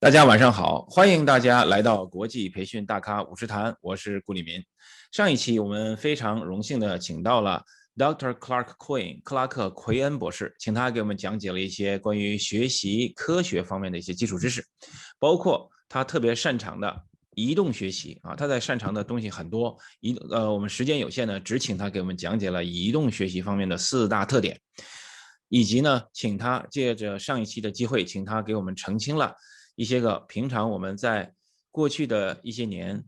大家晚上好，欢迎大家来到国际培训大咖50谈，我是顾立民。上一期我们非常荣幸的请到了 Dr. Clark Quinn 克拉克奎恩博士，请他给我们讲解了一些关于学习科学方面的一些基础知识，包括他特别擅长的移动学习啊，他在擅长的东西很多，我们时间有限呢，只请他给我们讲解了移动学习方面的4大特点，以及呢，请他借着上一期的机会，请他给我们澄清了一些个平常我们在过去的一些年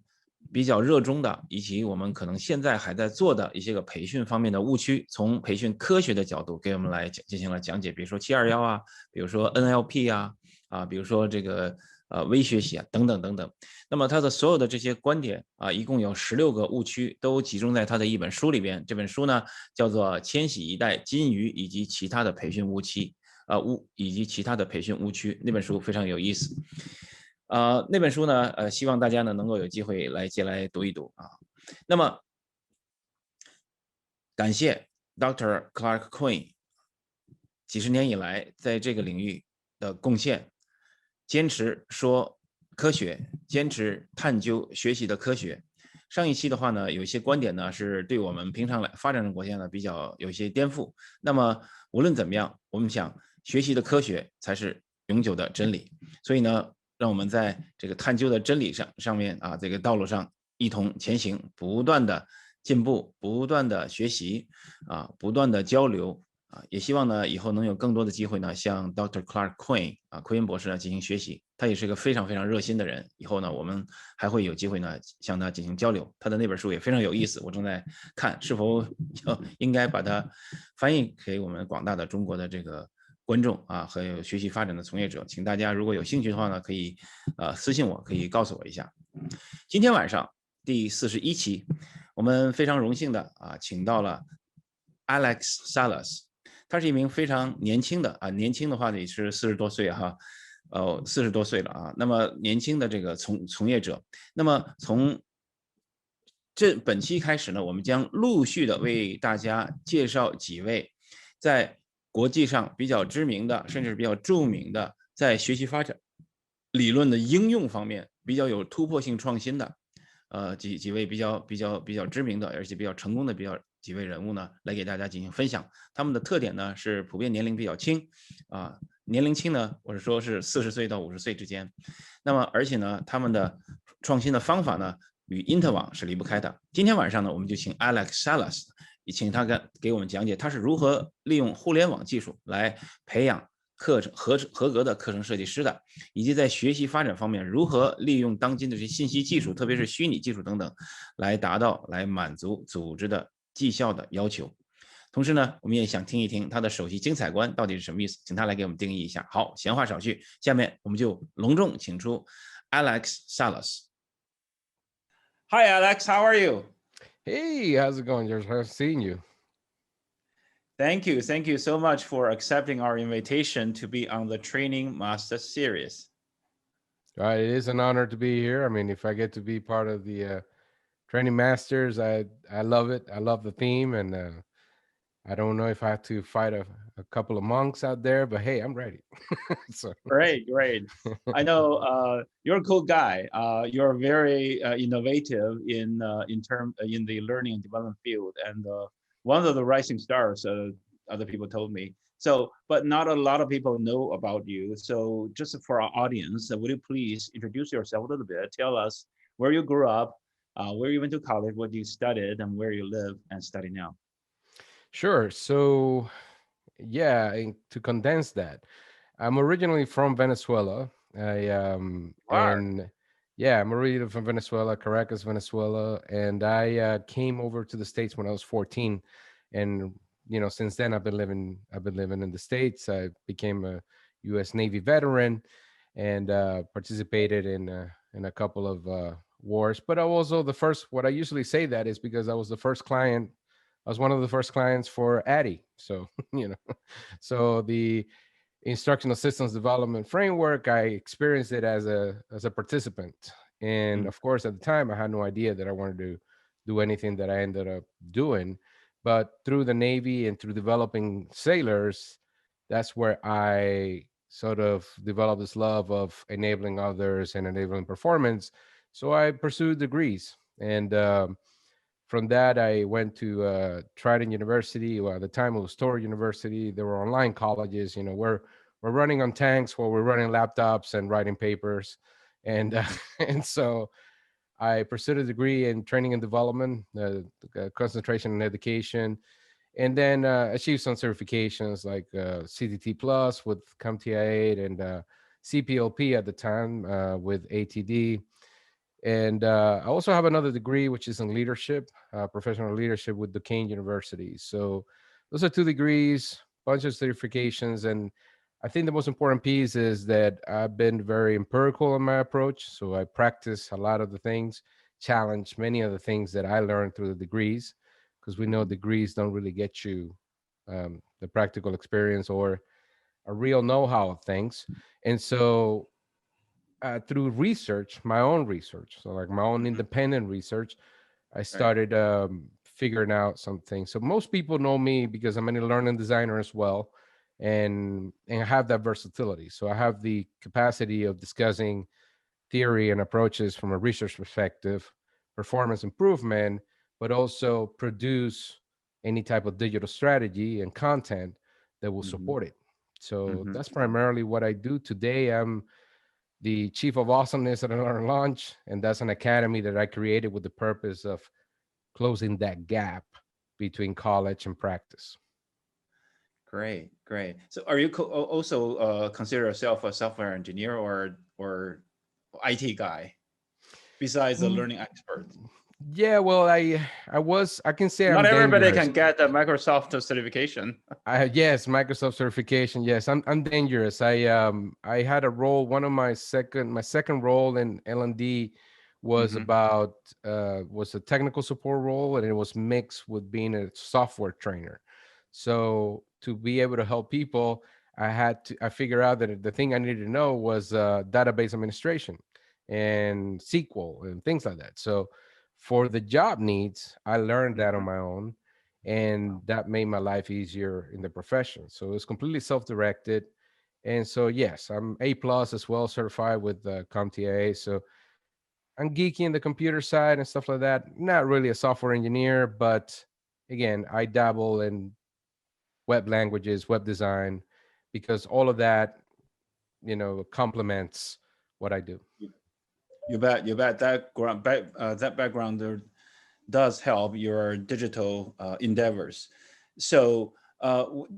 比较热衷的，以及我们可能现在还在做的一些个培训方面的误区，从培训科学的角度给我们来进行了讲解，比如说721啊，比如说 NLP 啊，比如说这个微学习啊，等等等等。那么他的所有的这些观点啊，一共有16个误区，都集中在他的一本书里边。这本书呢叫做《千禧一代金鱼以及其他的培训误区》。以及其他的培训误区，那本书非常有意思。那本书呢，希望大家呢能够有机会借来读一读啊。那么，感谢 Dr. Clark Quinn 几十年以来在这个领域的贡献，坚持说科学，坚持探究学习的科学。上一期的话呢，有一些观点呢是对我们平常来发展中国家呢比较有一些颠覆。那么无论怎么样，我们想学习的科学才是永久的真理。所以呢，让我们在这个探究的真理上面啊，这个道路上一同前行，不断的进步，不断的学习啊，不断的交流。也希望呢以后能有更多的机会呢，向 Dr. Clark Quinn 奎恩博士呢进行学习。他也是个非常非常热心的人。以后呢，我们还会有机会呢向他进行交流。他的那本书也非常有意思，我正在看是否应该把它翻译给我们广大的中国的这个观众啊和有学习发展的从业者。请大家如果有兴趣的话呢，可以私信我，可以告诉我一下。今天晚上第41期，我们非常荣幸的请到了 Alex Salas。他是一名非常年轻的年轻的话也是40多岁哈，40多岁了啊。那么年轻的这个从业者，那么从本期开始呢，我们将陆续的为大家介绍几位在国际上比较知名的，甚至比较著名的，在学习发展理论的应用方面比较有突破性创新的，几位比较知名的，而且比较成功的几位人物呢，来给大家进行分享。他们的特点呢是普遍年龄比较轻，年龄轻呢，我是说是40岁到50岁之间。那么而且呢，他们的创新的方法呢，与因特网是离不开的。今天晚上呢，我们就请 Alex Salas， 请他给我们讲解他是如何利用互联网技术来培养课程合格的课程设计师的，以及在学习发展方面如何利用当今的这些信息技术，特别是虚拟技术等等，来满足组织的绩效的要求。同时呢，我们也想听一听他的首席精彩观到底是什么意思，请他来给我们定义一下。好，闲话少叙，下面我们就隆重请出 Alex Salas。Hi, Alex. How are you? Hey, how's it going, George? Nice seeing you. Thank you. Thank you so much for accepting our invitation to be on the Training Master Series. All right, it is an honor to be here. I mean, if I get to be part of the Training Masters, I love it. I love the theme, and I don't know if I have to fight a couple of monks out there, but hey, I'm ready. So. Great. I know you're a cool guy. You're very innovative in the learning and development field, and one of the rising stars. Other people told me. So, but not a lot of people know about you. So, just for our audience, would you please introduce yourself a little bit? Tell us where you grew up, where you went to college, what you studied, and where you live and study now. Sure. So, yeah, to condense that, I'm originally from Venezuela. And yeah, I'm originally from Venezuela, Caracas, Venezuela, and I came over to the States when I was 14, and since then I've been living in the States. I became a U.S. Navy veteran and participated in a couple of wars. But I was also the first. What I usually say that is because I was the first client. I was one of the first clients for Addy. So so the instructional systems development framework, I experienced it as a participant. And of course, at the time, I had no idea that I wanted to do anything that I ended up doing. But through the Navy and through developing sailors, that's where I sort of developed this love of enabling others and enabling performance. So I pursued degrees, and from that I went to Trident University. Well, at the time it was Torrey University. There were online colleges. We're running on tanks while we're running laptops and writing papers, and and so I pursued a degree in training and development, concentration in education, and then achieved some certifications like CTT Plus with CompTIA 8 and CPLP at the time with ATD. And I also have another degree, which is in leadership, professional leadership with Duquesne University. So those are two degrees, bunch of certifications. And I think the most important piece is that I've been very empirical in my approach. So I practice a lot of the things, challenge many of the things that I learned through the degrees, because we know degrees don't really get you the practical experience or a real know-how of things. And so through research, my own research, so like my own Mhm. independent research, I Right. started figuring out some things. So most people know me because I'm a learning designer as well, and I have that versatility. So I have the capacity of discussing theory and approaches from a research perspective, performance improvement, but also produce any type of digital strategy and content that will Mhm. support it. So Mhm. that's primarily what I do today. I'm the Chief of Awesomeness at Learn Launch, and that's an academy that I created with the purpose of closing that gap between college and practice. Great, great. So are you also consider yourself a software engineer or IT guy besides a Mm, learning expert? yeah, well, I can say Not I'm everybody dangerous. can get the Microsoft certification. I Yes, Microsoft certification. Yes, I'm dangerous. I had a role. One of my second role in L&D was Hmm. about was a technical support role, and it was mixed with being a software trainer. So to be able to help people, I figure out that the thing I needed to know was database administration and SQL and things like that. So for the job needs, I learned that on Hmm. my own, and that made my life easier in the profession. So it's completely self-directed. And so yes, I'm A plus as well, certified with CompTIA. So I'm geeky in the computer side and stuff like that. Not really a software engineer, but again, I dabble in web languages, web design, because all of that, complements what I do. You bet, you bet. That background there does help your digital endeavors. So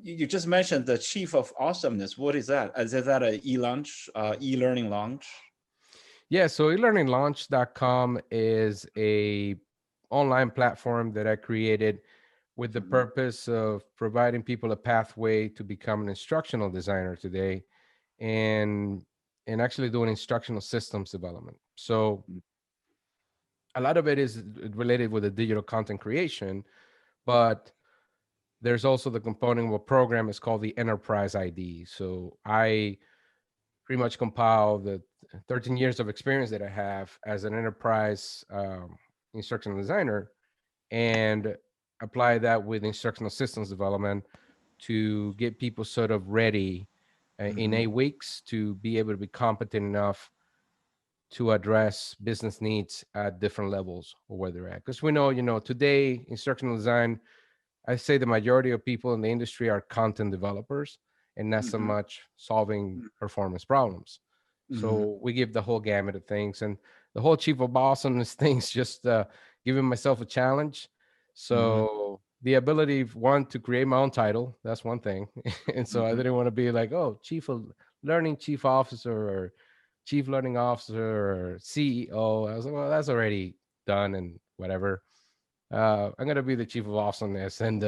you just mentioned the chief of awesomeness. What is that? Is that a e-launch, e-learning launch? Yeah, so elearninglaunch.com is a online platform that I created with the Hmm. purpose of providing people a pathway to become an instructional designer today, and actually doing instructional systems development. So a lot of it is related with the digital content creation, but there's also the component of a program is called the Enterprise ID. So I pretty much compile the 13 years of experience that I have as an enterprise instructional designer and apply that with instructional systems development to get people sort of ready in Hmm. 8 weeks to be able to be competent enough to address business needs at different levels or where they're at. Because we know, today instructional design, I say the majority of people in the industry are content developers and not so Hmm. much solving performance problems. Hmm. So we give the whole gamut of things, and the whole chief of awesomeness things just giving myself a challenge. Hmm. So the ability, one, to create my own title, that's one thing. And so I Hmm. didn't want to be like, oh, chief of learning chief officer or chief learning officer or CEO. I was like, well, that's already done and whatever. I'm gonna be the chief of awesomeness, and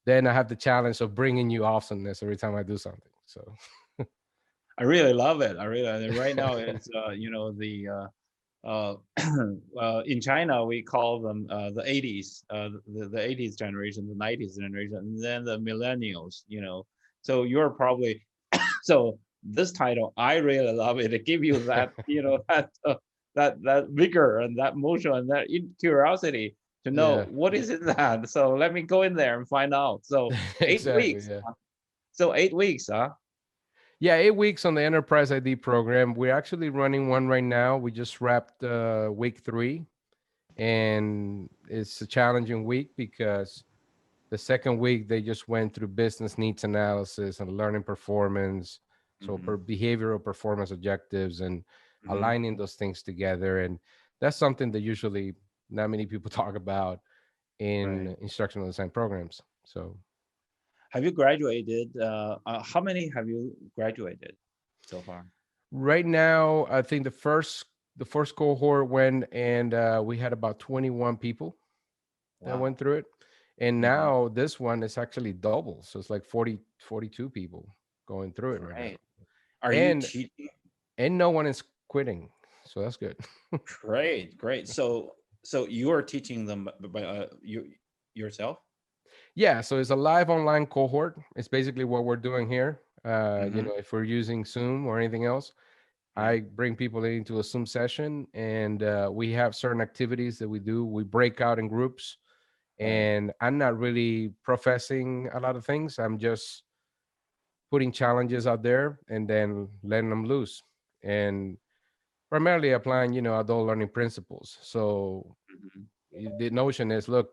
then I have the challenge of bringing you awesomeness every time I do something. So I really love it. I really right now it's the in China we call them the 80s, the 80s generation, the 90s generation, and then the millennials. So you're probably so this title I really love it. It give you that that vigor and that motion and that curiosity to know yeah, what is in that. So let me go in there and find out. So eight exactly. weeks. Yeah. So 8 weeks, huh? Yeah, 8 weeks on the Enterprise ID program. We're actually running one right now. We just wrapped week 3, and it's a challenging week because the second week they just went through business needs analysis and learning performance, so Mm-hmm. behavioral performance objectives and Mm-hmm. aligning those things together. And that's something that usually not many people talk about Right. in instructional design programs. So Have you graduated? How many have you graduated so far? right now, I think the first cohort went, and we had about 21 people that Wow. went through it. And Mm-hmm. now this one is actually double. So it's like 40, 42 people going through it right now. Great. Are you And teaching? no one is quitting. So that's good. Great, great. So you are teaching them by you yourself? Yeah, so it's a live online cohort. It's basically what we're doing here. Mm-hmm. If we're using Zoom or anything else, Yeah. I bring people into a Zoom session, and we have certain activities that we do. We break out in groups, Right. and I'm not really professing a lot of things. I'm just putting challenges out there and then letting them loose, and primarily applying, adult learning principles. So Mm-hmm. the notion is, look,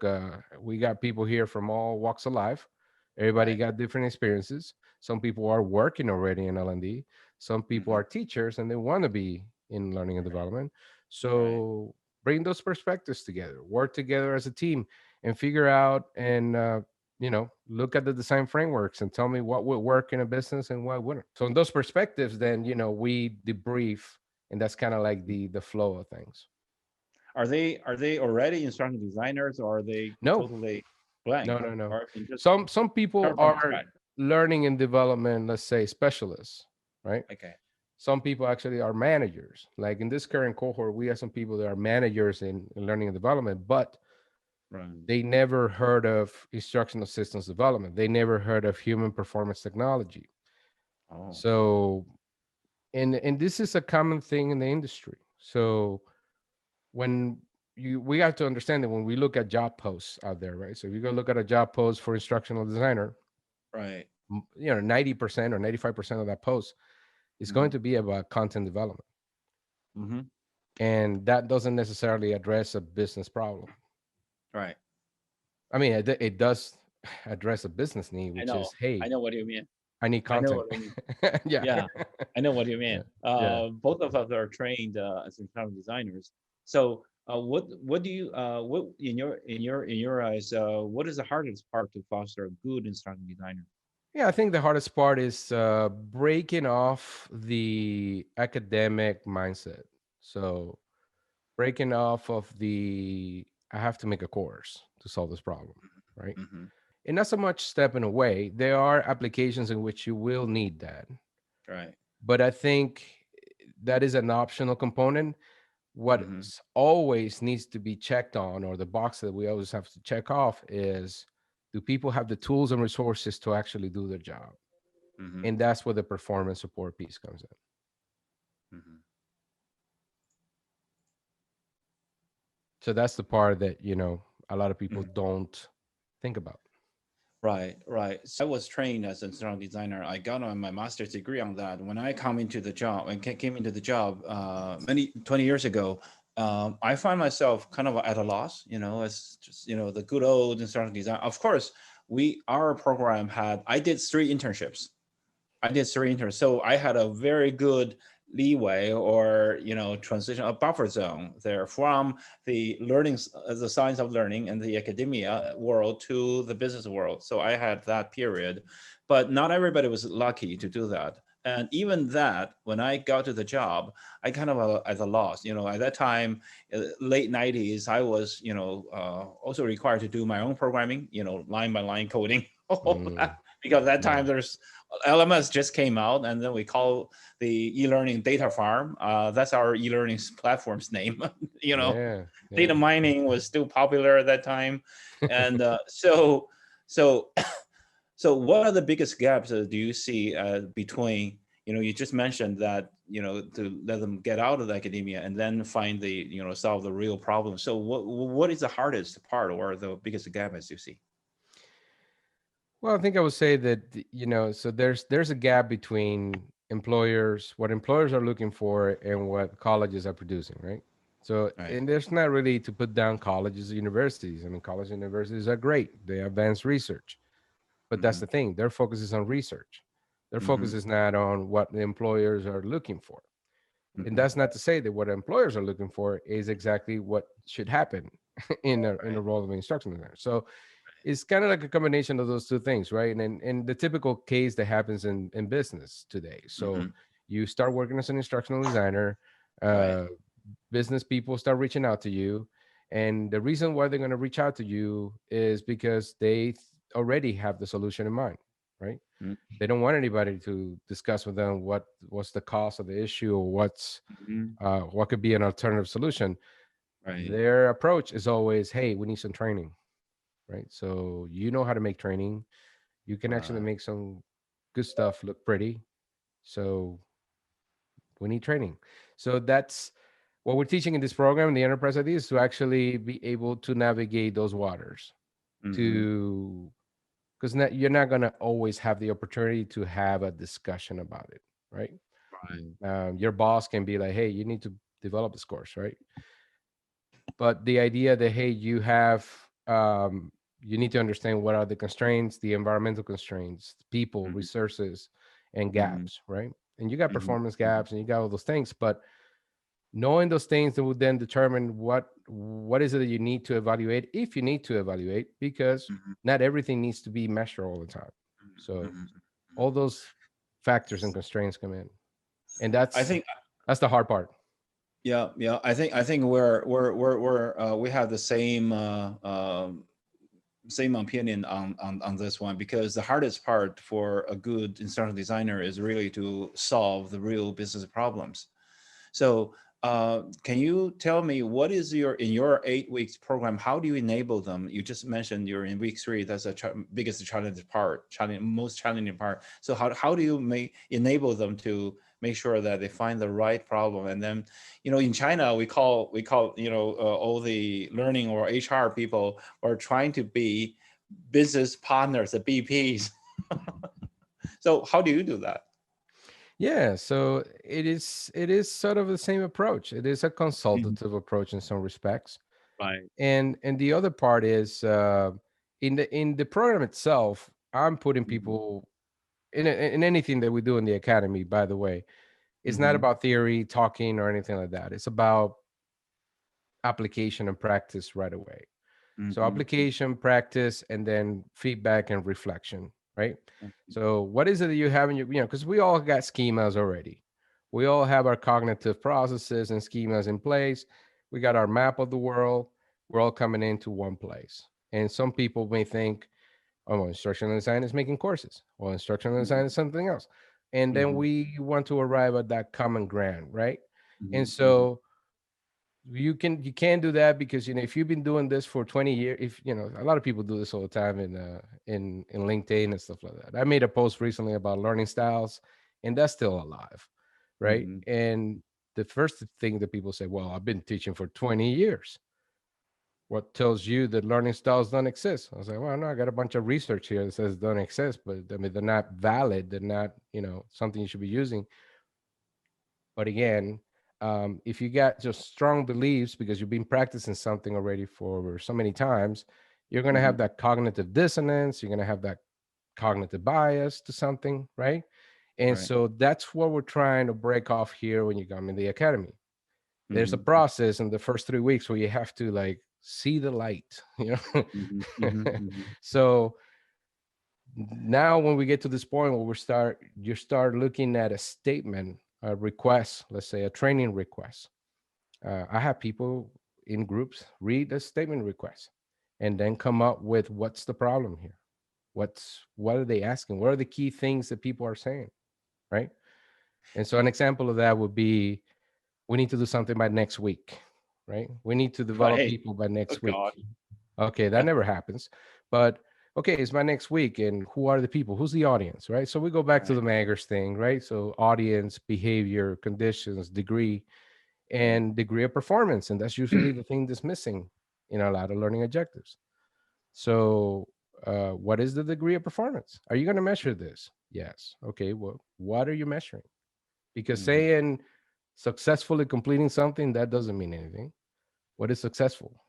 we got people here from all walks of life. Everybody Right. got different experiences. Some people are working already in L&D. Some people Mm-hmm. are teachers and they want to be in learning and Right. development. Right. So bring those perspectives together, work together as a team, and figure out and look at the design frameworks and tell me what would work in a business and what wouldn't. So in those perspectives, then we debrief, and that's kind of like the flow of things. Are they already instructional designers, or are they No, totally blank, no, no, no. or can just Some people start from are scratch? learning and development, let's say specialists, right? Okay. Some people actually are managers. Like in this current cohort, we have some people that are managers in learning and development, but Right. they never heard of instructional systems development. They never heard of human performance technology. Oh. So, and this is a common thing in the industry. So when we have to understand that when we look at job posts out there, right? So if you go look at a job post for instructional designer, Right. 90% or 95% of that post is Mm-hmm. going to be about content development, Mm-hmm. and that doesn't necessarily address a business problem. Right. I mean, it does address a business need, I which know. is, I hey, know what you mean. I need I know content. what you mean. Yeah. Yeah, I know what you Yeah. mean. Yeah. Both of us are trained as instructional designers. So, what do you what in your eyes? What is the hardest part to foster a good instructional designer? Yeah, I think the hardest part is breaking off the academic mindset. So breaking off of the I have to make a course to solve this problem, right? Mm-hmm. And not so much stepping away. There are applications in which you will need that, Right. but I think that is an optional component. What Mm-hmm. always needs to be checked on, or the box that we always have to check off, is, do people have the tools and resources to actually do their job? Mm-hmm. And that's where the performance support piece comes in. Mm-hmm. So that's the part that a lot of people Mm-hmm. don't think about. Right, right. So I was trained as an instructional designer. I got on my master's degree on that. When I come into the job and came into the job many 20 years ago, I find myself kind of at a loss. As just the good old instructional design. Of course, our program had. I did 3 internships. So I had a very good leeway, or transition, a buffer zone there from the the science of learning and the academia world to the business world. So I had that period, but not everybody was lucky to do that. And even that, when I got to the job, I kind of at a loss. At that time, late 90s, I was also required to do my own programming, line by line coding, all Mm, that, because at that time yeah. there's LMS just came out, and then we call the e-learning data farm. That's our e-learning platform's name. Yeah. Yeah. Data mining was still popular at that time, and so so what are the biggest gaps do you see between you just mentioned that to let them get out of the academia and then find the solve the real problem. So what is the hardest part or the biggest gap as you see? Well, I think I would say that so there's a gap between what employers are looking for and what colleges are producing, right? So, Right. and there's not really to put down colleges or universities. I mean, college and universities are great. They advance research. But that's Mhm. the thing. Their focus is on research. Their focus Mhm. is not on what the employers are looking for. And Mhm. that's not to say that what employers are looking for is exactly what should happen in a Right. role of instruction designer. So it's kind of like a combination of those two things, right? And the typical case that happens in business today. So Mhm. you start working as an instructional designer, Right. uh, business people start reaching out to you, and the reason why they're going to reach out to you is because they already have the solution in mind, right? Mm. They don't want anybody to discuss with them what's the cost of the issue or Mhm. what could be an alternative solution. Right. Their approach is always, hey, we need some training, right? So you know how to make training. You can actually Wow. make some good stuff look pretty. So we need training. So that's what we're teaching in this program, the enterprise idea, is to actually be able to navigate those waters. Mhm. To because you're not going to always have the opportunity to have a discussion about it, right? Right. Your boss can be like, hey, you need to develop this course, right? But the idea that, hey, you need to understand what are the constraints, the environmental constraints, people, Mhm. resources, and Mhm. gaps, right? And you got Mhm. performance Mhm. gaps and you got all those things, but knowing those things that would then determine what is it that you need to evaluate, if you need to evaluate, because Mhm. not everything needs to be measured all the time. So Mhm. Mhm. all those factors and constraints come in, and I think that's the hard part. yeah, yeah. I think we have the same opinion on this one, because the hardest part for a good instructional designer is really to solve the real business problems. So can you tell me what is in your 8 weeks program? How do you enable them? You just mentioned you're in week 3. That's the biggest most challenging part. So how do you enable them to make sure that they find the right problem? And then, in China, we call all the learning or HR people are trying to be business partners, the BPs. So how do you do that? Yeah, so it is sort of the same approach. It is a Mhm. consultative approach in some respects, Right. and the other part is in the program itself. I'm putting Mhm. people in anything that we do in the academy. By the way, it's not Mhm. about theory, talking, or anything like that. It's about application and practice right away. So Mhm. application, practice, and then feedback and reflection, right? Mhm. So what is it that you have in your, because we all got schemas already. We all have our cognitive processes and schemas in place. We got our map of the world. We're all coming into one place. And some people may think, oh, well, instructional design is making courses. Well, instructional design is something else. And then Mhm. we want to arrive at that common ground, right? And Mhm. Mhm. so you can't do that because if you've been doing this for 20 years, if a lot of people do this all the time in LinkedIn and stuff like that. I made a post recently about learning styles, and that's still alive, right? Mhm. And the first thing that people say, well, I've been teaching for 20 years. What tells you that learning styles don't exist? I was like, well, no, I got a bunch of research here that says don't exist, but I mean they're not valid, they're not something you should be using. But again, if you got just strong beliefs because you've been practicing something already for so many times, you're going to have Mhm. that cognitive dissonance. You're going to have that cognitive bias to something, right? And Right. so that's what we're trying to break off here when you come in the academy. There's a Mhm. process in the first 3 weeks where you have to like see the light, Mhm. Mhm. Mhm. So now when we get to this point where you start looking at a statement, a request, let's say a training request. I have people in groups read a statement request and then come up with what's the problem here. What are they asking? What are the key things that people are saying, right? And so an example of that would be, we need to do something by next week, right? We need to develop Right. people by Oh next week. God. Okay, that never happens. But okay, it's my next week. And who are the people? Who's the audience, right? So we go back to Right. the Maggers thing, right? So audience, behavior, conditions, degree, Right. and degree of performance. And that's usually the thing that's missing in a lot of learning objectives. So, what is the degree of performance? Are you going to measure this? Yes. Okay, well, what are you measuring? because Mhm. saying successfully completing something, that doesn't mean anything. What is successful?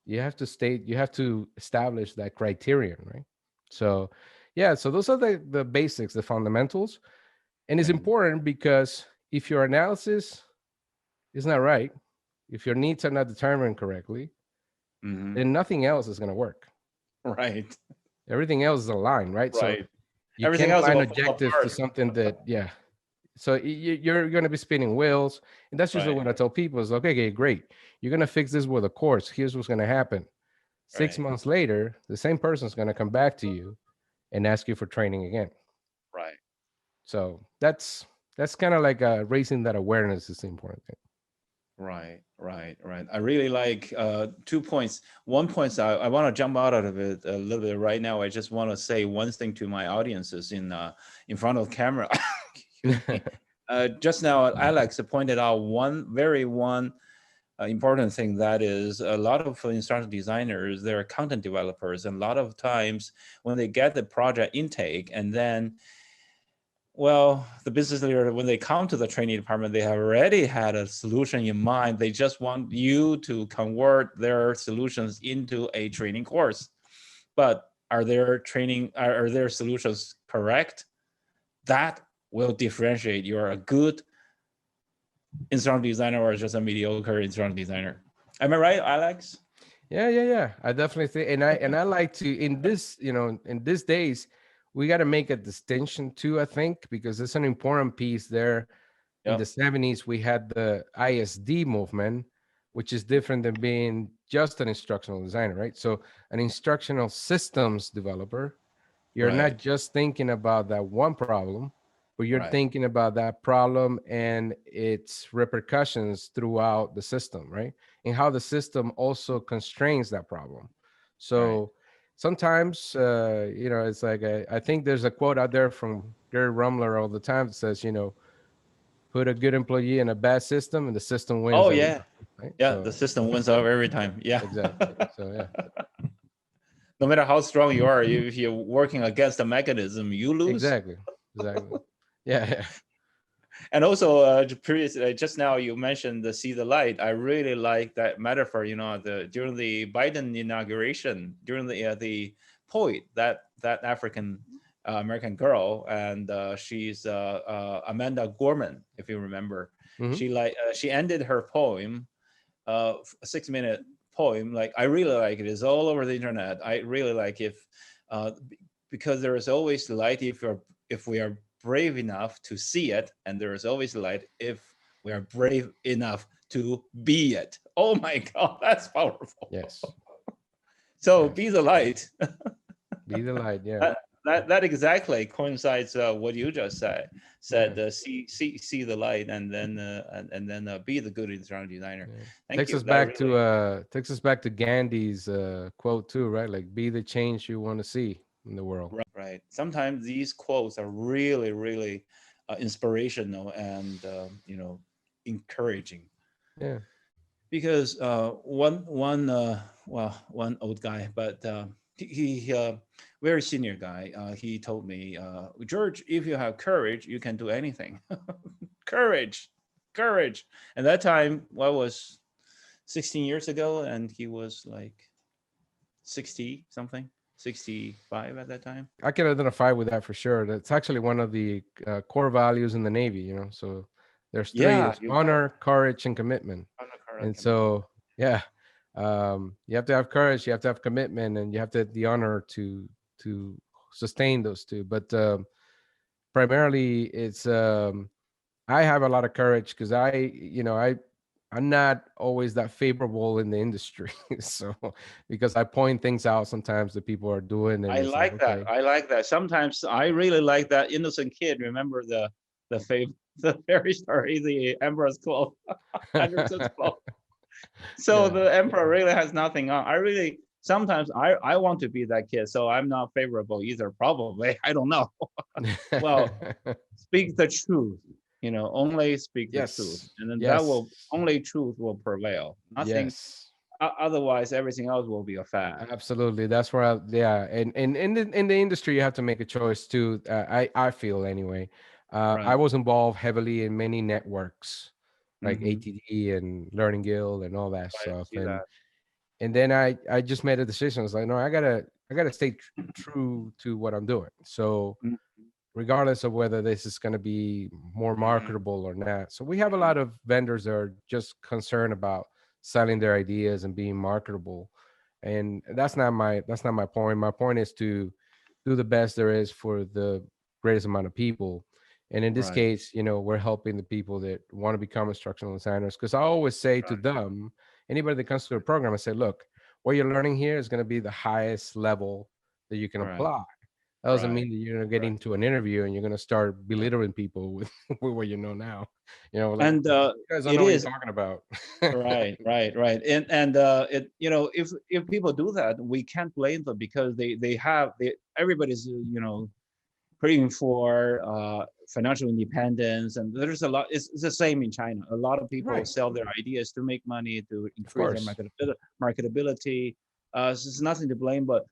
You have to establish that criterion, right? So yeah, so those are the basics, the fundamentals. And it's Right. important because if your analysis is not right, if your needs are not determined correctly, Mhm. then nothing else is going to work. Right. Everything else is aligned, right? So Right. you Everything can't else align will fall objectives to apart. something that, yeah. So you're going to be spinning wheels. And that's usually Right. what I tell people is, okay, great. You're going to fix this with a course. Here's what's going to happen. Six Right. months later, the same person's going to come back to you and ask you for training again. Right. So that's kind of like raising that awareness is the important thing. Right, right, right. I really like 2 points. One point I want to jump out of it a little bit right now. I just want to say one thing to my audiences in front of camera. Excuse me. Just now, Alex pointed out one important thing, that is a lot of instructional designers, they're content developers, and a lot of times when they get the project intake and then well, the business leader, when they come to the training department, they have already had a solution in mind. They just want you to convert their solutions into a training course. But are their solutions correct? That will differentiate you're a good instructional designer or just a mediocre instructional designer. Am I right, Alex? Yeah. I definitely think, and I like to, in this, in these days, we got to make a distinction too. I think because it's an important piece there. In the Yep. 70s, we had the ISD movement, which is different than being just an instructional designer, right? So, an instructional systems developer, you're Right. not just thinking about that one problem, but you're Right. thinking about that problem and its repercussions throughout the system, right? And how the system also constrains that problem. Right. So sometimes, it's like I think there's a quote out there from Gary Rumler all the time that says, put a good employee in a bad system, and the system wins Oh every yeah. time, right? Yeah. The system wins out every time. Yeah. Exactly. So yeah, No matter how strong you are, if you're working against the mechanism, you lose. exactly, exactly. Yeah, And also, just now you mentioned the see the light. I really like that metaphor. During the Biden inauguration, during the poet, that African American girl, and she's Amanda Gorman, if you remember. hmm She ended her poem, a 6 minute poem. Like I really like it. It's all over the internet. I really like because there is always light if we are brave enough to see it, and there is always light if we are brave enough to be it. Oh my God, that's powerful. yes, So be yes. the light. Be the light. Yeah, That exactly coincides what you just said. yeah, See the light, and then be the good instructional designer. yeah. Thank you. That really Takes us back to Gandhi's quote too, right? Like, be the change you want to see in the world. right. Sometimes these quotes are really, really inspirational and encouraging. Yeah. Because one old guy, but he very senior guy. He told me, George, if you have courage, you can do anything. Courage, courage. And that time, what was 16 years ago, and he was like 60 something, 65 at that time. I can identify with that for sure. That's actually one of the core values in the Navy, So there's three: Yeah, there's you got it. honor, courage, and commitment. On the current And commitment. so, yeah, you have to have courage, you have to have commitment, and you have to have the honor to sustain those two. But primarily, it's I have a lot of courage because I'm not always that favorable in the industry. So because I point things out sometimes that people are doing, and I it's like, like that. okay, I like that. Sometimes I really like that innocent kid. Remember the fairy story, the Emperor's Cloak, Anderson's Cloak. So yeah. the Emperor really has nothing on. I really sometimes I want to be that kid, so I'm not favorable either. Probably I don't know. Well, speak the truth. Only speak the truth, Yes. and then that Yes. will only truth will prevail. Nothing. Yes. Otherwise, everything else will be a fad. Absolutely. That's where yeah. And in the industry you have to make a choice too. I feel anyway. I Right. was involved heavily in many networks like Mm-hmm. ATD and Learning Guild and all that I stuff. see that. And then I just made a decision. I was like, no, I gotta stay true to what I'm doing. So regardless of whether this is going to be more Mm-hmm. marketable or not. So we have a lot of vendors that are just concerned about selling their ideas and being marketable. And that's not my point. My point is to do the best there is for the greatest amount of people. And in this Right. case, we're helping the people that want to become instructional designers. Because I always say to them, anybody that comes to the program, I say, look, what you're learning here is going to be the highest level that you can Right. apply. That doesn't Right. mean that you're gonna get into an interview and you're gonna start Right. belittling people with, with what you know now. Like And you guys don't it know what you're is talking about. right. And it if people do that, we can't blame them because they everybody's praying for financial independence, and there's a lot. It's the same in China. A lot of people Right. sell their ideas to make money, to Of increase their course. marketability. So it's nothing to blame, but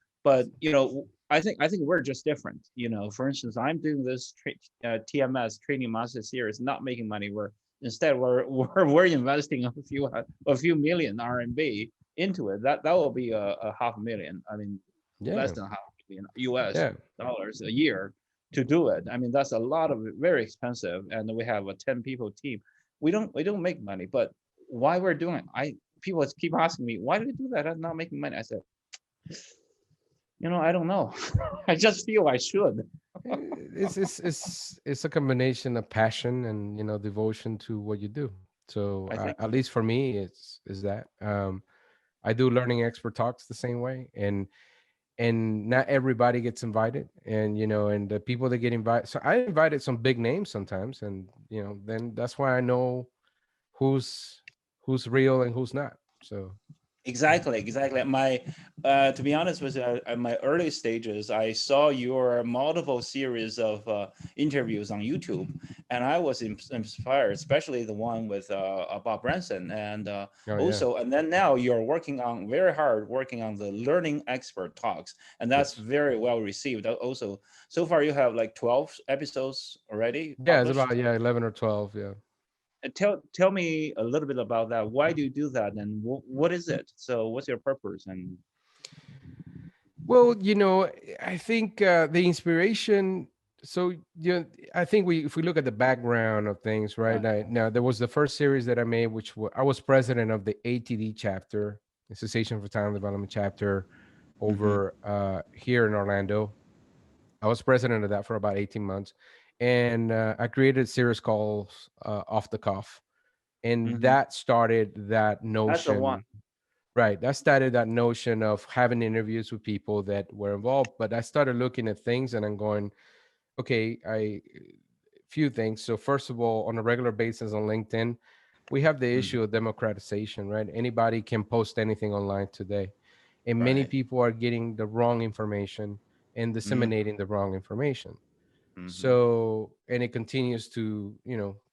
I think we're just different. For instance, I'm doing this TMS training master series, not making money. We're investing a few million RMB into it. That will be a half a million. I mean, less Yeah. than half a million US Yeah. dollars a year to do it. I mean, that's a lot of very expensive, and we have a 10 people team. We don't make money, but why we're doing it? People keep asking me, why do we do that? I'm not making money. I said, I don't know. I just feel I should. It's a combination of passion and devotion to what you do. So I think at least for me, is that I do learning expert talks the same way, and not everybody gets invited, and the people that get invited, so I invited some big names sometimes, and then that's why I know who's real and who's not. So exactly. To be honest with you, at my early stages, I saw your multiple series of interviews on YouTube, and I was inspired, especially the one with Bob Branson, and oh yeah. also, and then now you're very hard working on the learning expert talks, and that's Yes. very well received. Also, so far you have like 12 episodes already Yeah, it's published. about, yeah, 11 or 12. Yeah. Tell me a little bit about that. Why do you do that, and what is it? So, what's your purpose? And Well, I think the inspiration. So, I think if we look at the background of things, right now, there was the first series that I made, which I was president of the ATD chapter, Association for Talent Development chapter, mm-hmm, over here in Orlando. I was president of that for about 18 months, and I created a series called Off the Cuff, and mm-hmm. that started that That's the one. notion. Right. That started that notion of having interviews with people that were involved. But I started looking at things and I'm going, okay, few things. So first of all, on a regular basis on LinkedIn, we have the Mm, issue of democratization, right? Anybody can post anything online today. And many right. people are getting the wrong information and Mm-hmm, disseminating the wrong information. mm-hmm, So, and it continues to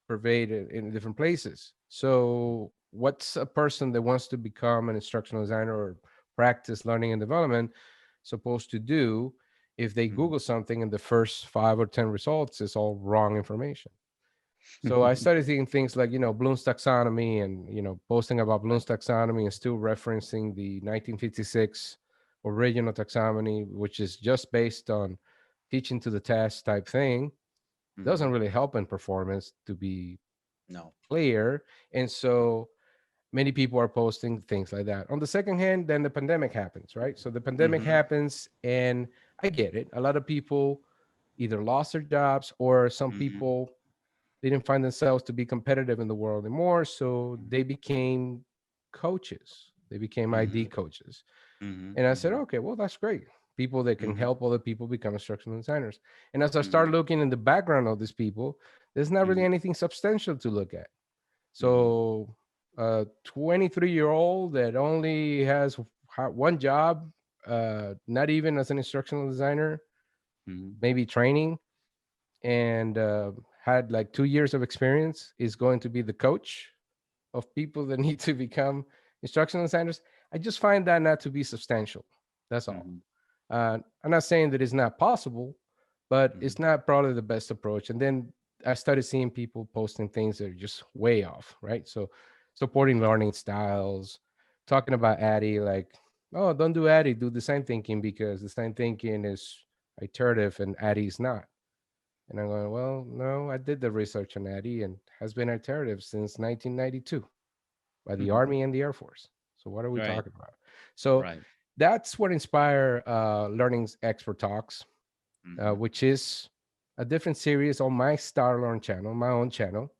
pervade it in different places. So what's a person that wants to become an instructional designer or practice learning and development supposed to do if they Google something and the first 5 or 10 results is all wrong information? So I mm-hmm. started seeing things like Bloom's taxonomy, and posting about Bloom's taxonomy and still referencing the 1956 original taxonomy, which is just based on teaching to the test type thing. Mm-hmm. Doesn't really help in performance, to be No. clear. And so many people are posting things like that. On the second hand, then the pandemic happens, right? So the pandemic Mm-hmm, happens, and I get it. A lot of people either lost their jobs, or some mm-hmm, people didn't find themselves to be competitive in the world anymore. So they became coaches, they became ID mm-hmm, coaches. mm-hmm, And I said, mm-hmm, okay, well, that's great. People that can mm-hmm, help other people become instructional designers. And as I mm-hmm, started looking in the background of these people, there's not really mm-hmm, anything substantial to look at. mm-hmm, So a 23-year-old that only has one job, not even as an instructional designer, mm-hmm, maybe training, and had like 2 years of experience, is going to be the coach of people that need to become instructional designers. I just find that not to be substantial. That's all. mm-hmm, I'm not saying that it's not possible, but mm-hmm, it's not probably the best approach. And then I started seeing people posting things that are just way off, right? So supporting learning styles, talking about Addy, like, oh, don't do Addy, do design thinking because design thinking is iterative and Addy is not. And I'm going, well, no, I did the research on Addy and has been iterative since 1992 by the Mhm. Army and the Air Force. So what are we Right. talking about? So Right. that's what inspired Learning Expert Talks, Mhm. which is a different series on my Star Learn channel, my own channel.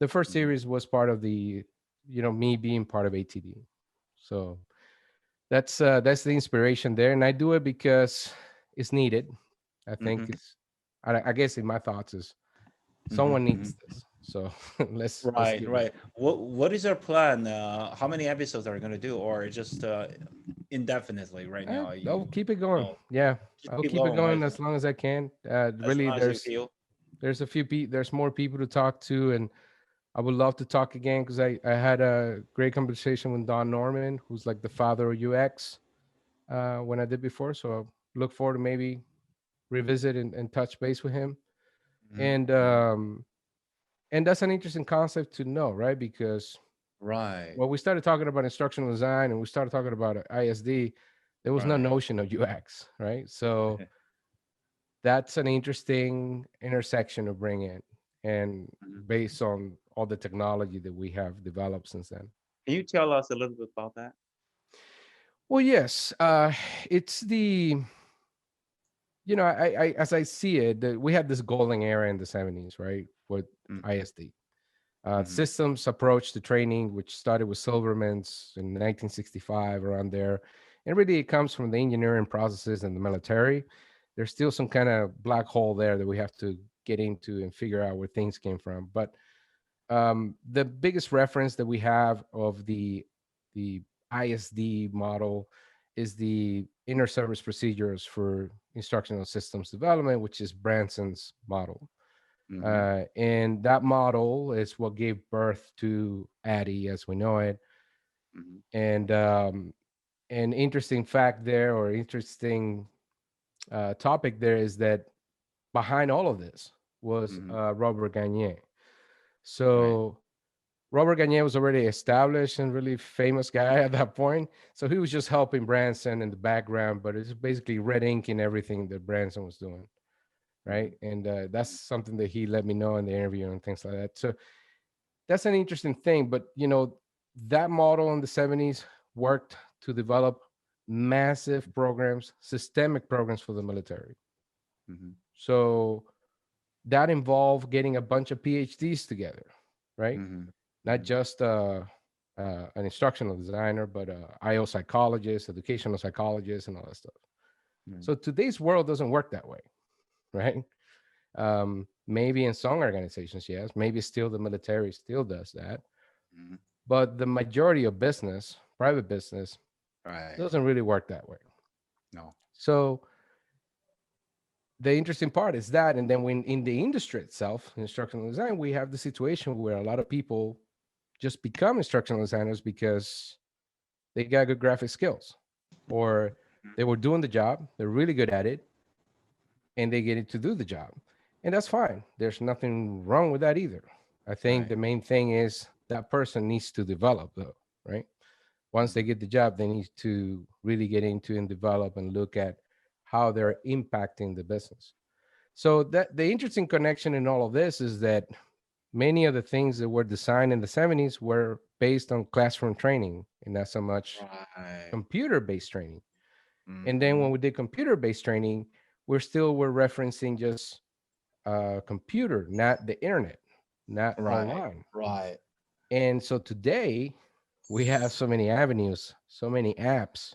The first Mhm. series was part of the, me being part of ATD. So that's the inspiration there, and I do it because it's needed. I think Mhm. it's, I guess in my thoughts is Mhm. someone Mhm. needs this. So let's Right. give it. Right. What is your plan? How many episodes are you gonna do, or just indefinitely right now? I'll You keep it going. know, Yeah, just I'll keep keep it going, right? going as long as I can. As Really, long as you feel. there's a few there's more people to talk to, and I would love to talk again because I had a great conversation with Don Norman, who's like the father of UX, when I did before. So I look forward to maybe revisit and touch base with him. Mhm. And Mhm. that's an interesting concept to know, right? Because Right. when we started talking about instructional design and we started talking about ISD, there was no Right. notion of UX, right? So that's an interesting intersection to bring in, and Mhm. based on all the technology that we have developed since then. Can you tell us a little bit about that? Well, yes, it's the, as I see it, we had this golden era in the '70s, right, with Mhm. ISD. Mhm. Systems approach to training, which started with Silverman's in 1965, around there. And really, it comes from the engineering processes in the military. There's still some kind of black hole there that we have to get into and figure out where things came from. But the biggest reference that we have of the ISD model is the inner service procedures for instructional systems development, which is Branson's model. Mhm. And that model is what gave birth to Addy as we know it. Mhm. And an interesting fact there, or interesting topic there, is that behind all of this was Mhm. Robert Gagne. Right. So Robert Gagne was already established and really famous guy at that point. So he was just helping Branson in the background, but it's basically red ink in everything that Branson was doing. Right. Mhm. And that's something that he let me know in the interview and things like that. So that's an interesting thing. But that model in the '70s worked to develop massive programs, systemic programs for the military. Mhm. So that involved getting a bunch of PhDs together, right? Mhm. Not Mhm. just an instructional designer, but IO psychologist, educational psychologist, and all that stuff. Mhm. So today's world doesn't work that way, right? Maybe in some organizations, yes. Maybe still the military still does that, Mhm. but the majority of business, private business, Right. doesn't really work that way. No. So the interesting part is that, and then when in the industry itself, instructional design, we have the situation where a lot of people just become instructional designers because they got good graphic skills, or Mhm. they were doing the job, they're really good at it, and they get it to do the job. And that's fine. There's nothing wrong with that either. I think Right. the main thing is that person needs to develop, though, right? Once they Mhm. get the job, they need to really get into and develop and look at how they're impacting the business. So that the interesting connection in all of this is that many of the things that were designed in the '70s were based on classroom training and not so much Right. computer-based training. And then Mhm. when we did computer-based training, we're referencing just computer, not the internet, not Right. online. Right. And so today we have so many avenues, so many apps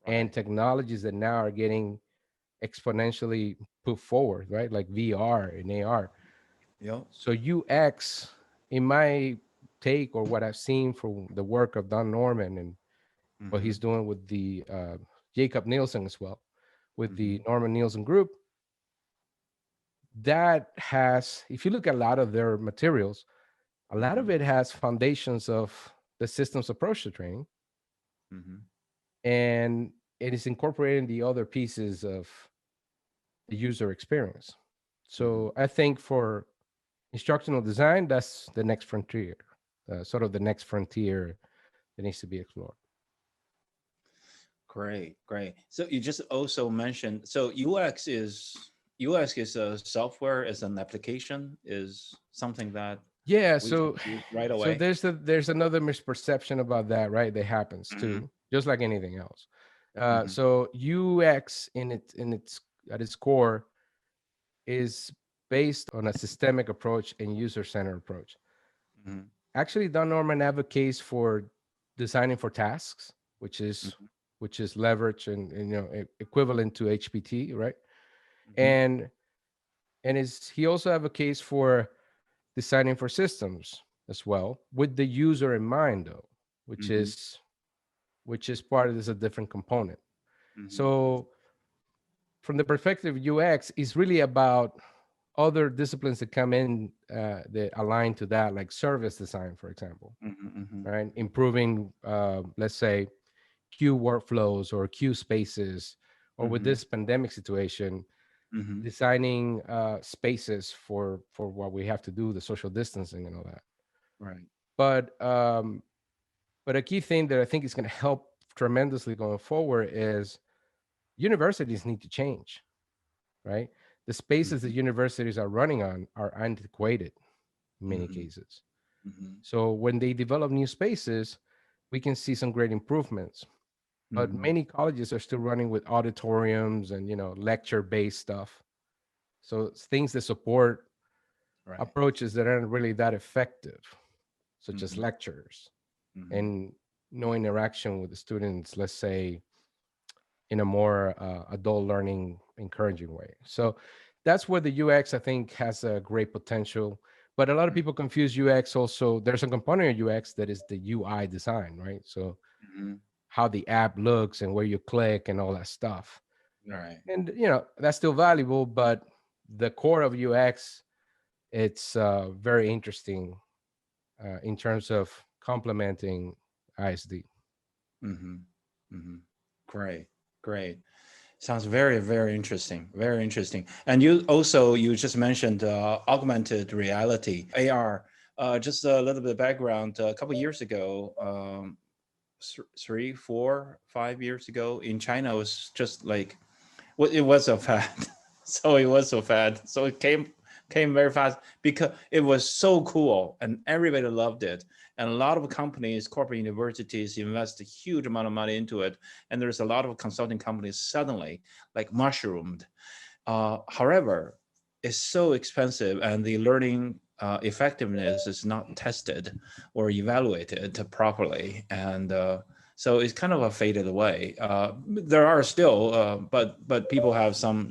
and Right. technologies that now are getting exponentially put forward, right? Like VR and AR. Yep. So UX, in my take or what I've seen from the work of Don Norman and what he's Mhm. doing with the Jacob Nielsen as well, with the Mhm. Norman Nielsen group, that has, if you look at a lot of their materials, a lot of Mhm. it has foundations of the systems approach to training, Mhm. and it is incorporating the other pieces of the user experience. Mhm. So I think for Instructional design, that's the next frontier, sort of the next frontier that needs to be explored. Great, great. So you just also mentioned, so UX is a software, is an application, is something that Yeah, we can so use right so away. there's another misperception about that, right? That happens Hmm. too, just like anything else. Hmm. So UX in its at its core is based on a systemic approach and user-centered approach. Hmm. Actually, Don Norman advocates for designing for tasks, which is Hmm. which is leverage and equivalent to HPT, right? Hmm. And is he also advocates for designing for systems as well, with the user in mind, though, which Hmm. is which is part of this a different component. Hmm. So from the perspective of UX, is really about other disciplines that come in that align to that, like service design, for example, Hmm. Hmm. right? Improving, let's say, queue workflows or queue spaces, or with Hmm. this pandemic situation, Hmm. designing spaces for what we have to do, the social distancing and all that. Right. But a key thing that I think is going to help tremendously going forward is universities need to change, right? The spaces that Hmm. universities are running on are antiquated in many Hmm. cases. Hmm. So when they develop new spaces, we can see some great improvements. But Hmm. many colleges are still running with auditoriums and lecture based stuff. So it's things that support Right. approaches that aren't really that effective, such as Hmm. lectures Hmm. and no interaction with the students, let's say in a more adult learning encouraging way. So that's where the UX I think has a great potential. But a lot of people confuse UX also. There's a component of UX that is the UI design, right? So Hmm. how the app looks and where you click and all that stuff. Right. And that's still valuable, but the core of UX, it's very interesting in terms of complementing ISD. Hmm. Hmm. Great. Great. Sounds very, very interesting. Very interesting. And you just mentioned augmented reality, AR. Just a little bit of background. A couple years ago, 3, 4, 5 years ago in China, it was just like, well, it was so fad. So it was so fad. So it came very fast because it was so cool and everybody loved it. And a lot of companies, corporate universities invest a huge amount of money into it. And there's a lot of consulting companies suddenly like mushroomed. However, it's so expensive and the learning effectiveness is not tested or evaluated properly. And so it's kind of a faded away. There are still, but people have some,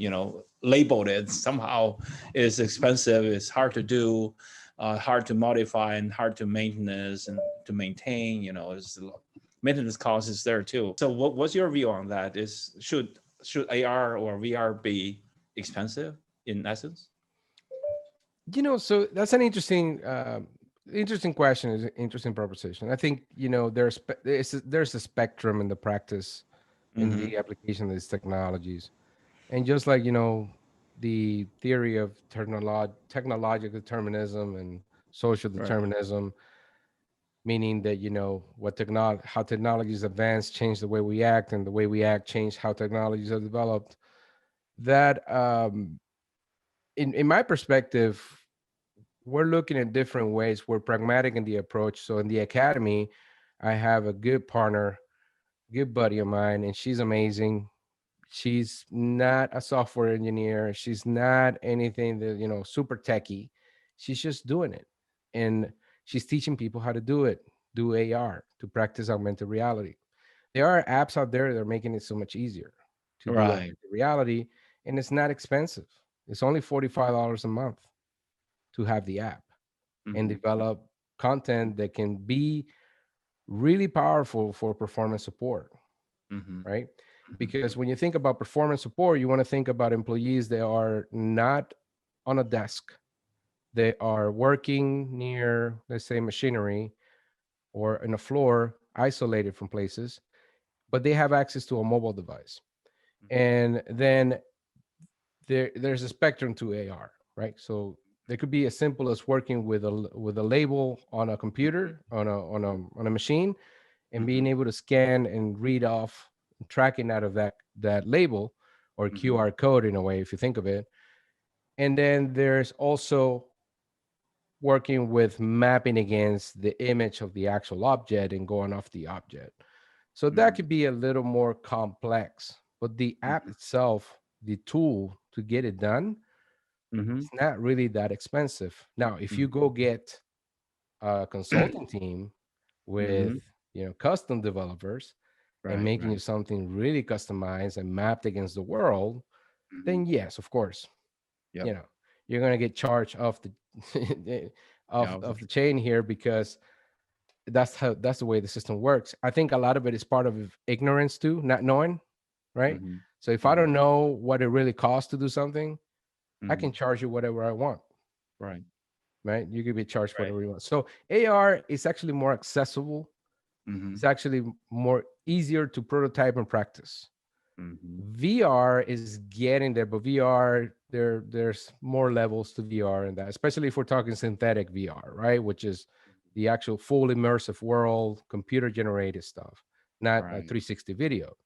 labeled it somehow. It's expensive. It's hard to do, hard to modify, and hard to maintenance and to maintain. It's maintenance costs is there too. So, what's your view on that? Should AR or VR be expensive in essence? So that's an interesting question. Is an interesting proposition. I think there's a spectrum in the practice in Mm-hmm. the application of these technologies, and just like the theory of technological determinism and social Right. determinism, meaning that how technologies advance change the way we act, and the way we act change how technologies are developed. That in my perspective, we're looking at different ways. We're pragmatic in the approach. So in the academy, I have a good partner, good buddy of mine, and she's amazing. She's not a software engineer. She's not anything that, super techy. She's just doing it. And she's teaching people how to do AR, to practice augmented reality. There are apps out there that are making it so much easier to do Right. augmented reality, and it's not expensive. It's only $45 a month to have the app and Mm-hmm. develop content that can be really powerful for performance support, Mm-hmm. right? Mm-hmm. Because when you think about performance support, you want to think about employees that are not on a desk. They are working near, let's say, machinery or in a floor, isolated from places, but they have access to a mobile device. Mm-hmm. And then there's a spectrum to AR, right? So They could be as simple as working with a label on a computer, on a machine, and being Mhm. able to scan and read off tracking out of that label or Mhm. QR code in a way, if you think of it. And then there's also working with mapping against the image of the actual object and going off the object. So that Mhm. could be a little more complex, but the app Mhm. itself, the tool to get it done, Mhm. it's not really that expensive. Now, if you Mhm. go get a consulting team with Mhm. custom developers and Right, making you right. something really customized and mapped against the world, Mhm. then yes, of course, Yep. you know, you're gonna get charged off the Yeah, of the chain here because that's the way the system works. I think a lot of it is part of ignorance too, not knowing, right? Mhm. So if I Mhm. don't know what it really costs to do something, I can Mhm. charge you whatever I want, Right, right? You can be charged right. whatever you want. So AR is actually more accessible. It's Mhm. actually more easier to prototype and practice. Mhm. VR is getting there, but VR there's more levels to VR in that, especially if we're talking synthetic VR, right? Which is the actual full immersive world, computer generated stuff, not a Right, 360 video.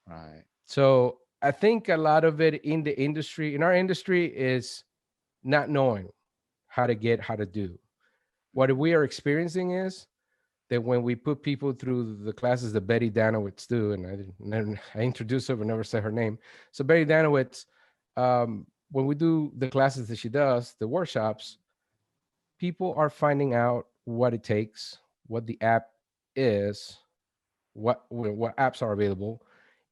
right. So I think a lot of it in the industry, in our industry, is not knowing how to do. What Mhm. we are experiencing is that when we put people through the classes that Betty Danowitz do, and I introduced her but never said her name. So Betty Danowitz, when we do the classes that she does, the workshops, people are finding out what it takes, what the app is, what apps are available,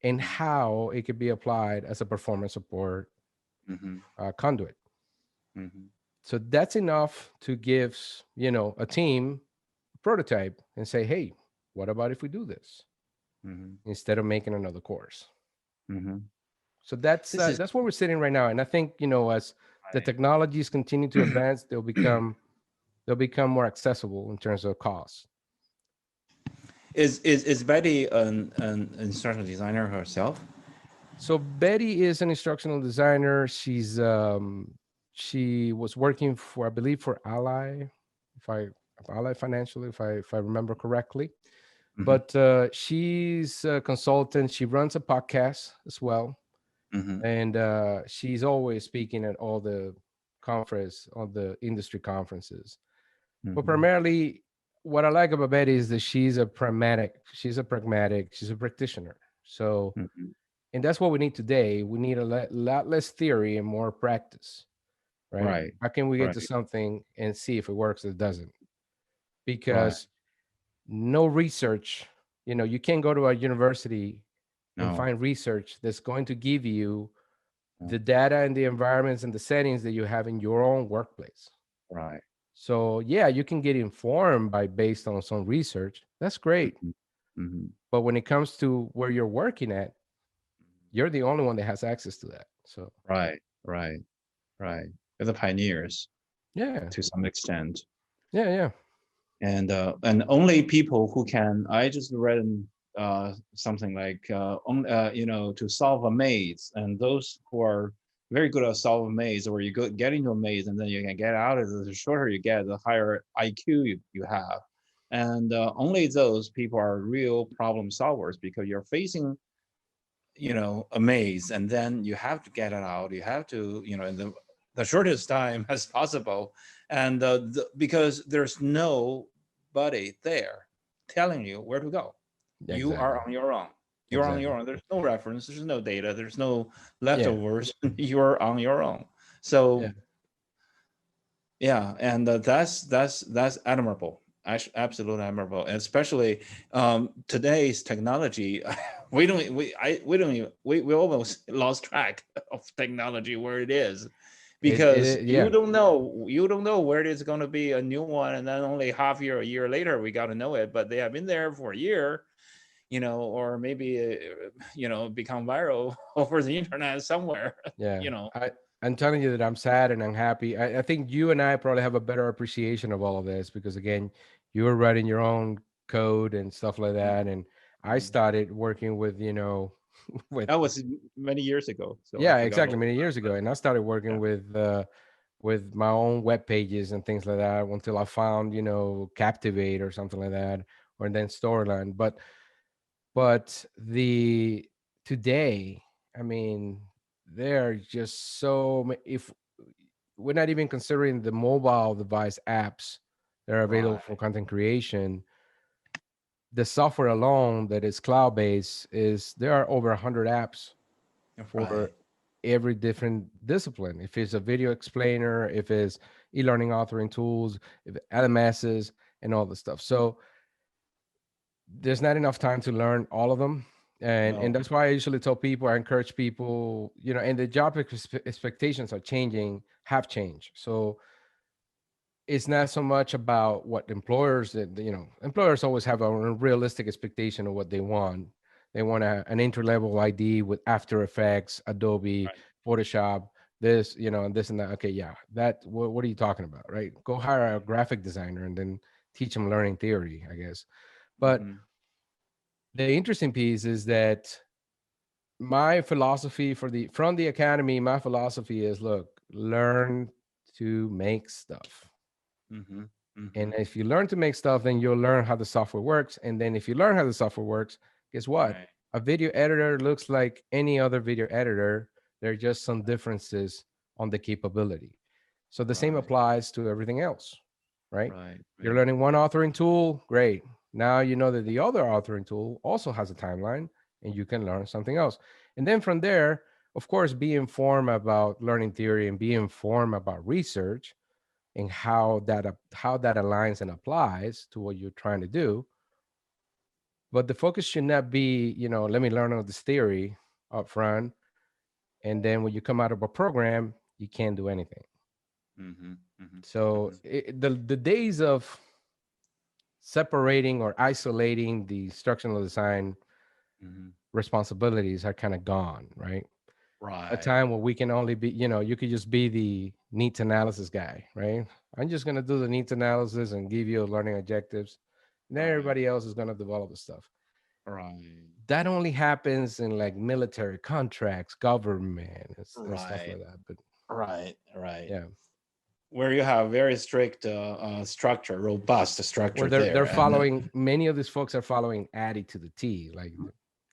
and Mhm. how it could be applied as a performance support Mhm. conduit. Mhm. So that's enough to give a team a prototype and say, hey, what about if we do this Mhm. instead of making another course? Mhm. So that's This is that's where we're sitting right now, and I think as the right. technologies continue to advance, they'll become more accessible in terms of cost. Is Betty an instructional designer herself? So Betty is an instructional designer. She was working for, I believe, for Ally, if I Ally Financial, if I remember correctly. Mhm. But she's a consultant. She runs a podcast as well, Mhm. and she's always speaking at all the industry conferences. But Mhm. primarily, what I like about Betty is that she's a practitioner. So, Mhm. and that's what we need today. We need a lot less theory and more practice, right? Right, How can we get to right. something and see if it works or it doesn't? Right. Because no research, you can't go to a university and No, find research that's going to give you no. the data and the environments and the settings that you have in your own workplace. Right. So yeah, you can get informed by based on some research. That's great. Mhm. Mhm. But when it comes to where you're working at, you're the only one that has access to that. So Right, right, right. They're the pioneers yeah, to some extent. yeah, yeah, And only people who can. I just read something like to solve a maze, and those who are very good at solving a maze, or you get into a maze and then you can get out of it. The shorter you get, the higher IQ you have, and only those people are real problem solvers because you're facing a maze, and then you have to get it out. You have to in the shortest time as possible, and because there's nobody there telling you where to go. You are exactly, on your own. You're on exactly. your own. There's no reference, there's no data, there's no Yeah, leftovers. You're on your own. yeah, So yeah, and that's admirable. Absolutely admirable, and especially today's technology. We almost lost track of technology where it is, because yeah, you don't know where it is going to be a new one, and then only half year, a year later, we got to know it. But they have been there for a year, or maybe become viral over the internet somewhere. yeah. you know. I'm telling you that I'm sad and unhappy. I think you and I probably have a better appreciation of all of this because again, you were writing your own code and stuff like that, and I Mhm. started working with with That was many years ago, so I yeah, forgot exactly, all many about years it. But ago, and I started yeah. working with with my own web pages and things like that until I found, Captivate or something like that, or then Storyline. But the today, I mean, there are just if we're not even considering the mobile device apps that are available for Right. content creation, the software alone that is cloud based is there are over 100 apps for Right. every different discipline. If it's a video explainer, if it's e-learning authoring tools, if LMSs and all this stuff. So there's not enough time to learn all of them. And No. that's why I usually tell people, I encourage people, and the expectations are changing, have changed. So it's not so much about what employers that employers always have a realistic expectation of what they want. They want an entry level ID with After Effects, Adobe, Right. Photoshop, this, and this and that. Okay, yeah, that. What are you talking about, right? Go hire a Right. graphic designer and then teach them learning theory, I guess. But Hmm. the interesting piece is that my philosophy from the academy, my philosophy is, look, learn to make stuff. Hmm. And Hmm. if you learn to make stuff, then you'll learn how the software works. And then if you learn how the software works, guess what? Right. A video editor looks like any other video editor. There are just some differences on the capability. So the same Right. applies to everything else, right? Right. You're Right. learning one authoring tool, great. Now you know that the other authoring tool also has a timeline and you can learn something else. And then from there, of course, be informed about learning theory and be informed about research and how that aligns and applies to what you're trying to do. But the focus should not be, let me learn all this theory up front, and then when you come out of a program, you can't do anything. Hmm. Hmm. So Hmm. the days of separating or isolating the instructional design Hmm. responsibilities are kind of gone, right? A Right. time where we can only be, you could just be the needs analysis guy, right? I'm just going to do the needs analysis and give you learning objectives. And then Right. everybody else is going to develop the stuff. Right. That only happens in like military contracts, government, and stuff Right. like that. But Right. Right. yeah, Where you have very strict structure, robust well, structure they're there, and following. Many of these folks are following ADDIE to the T. Like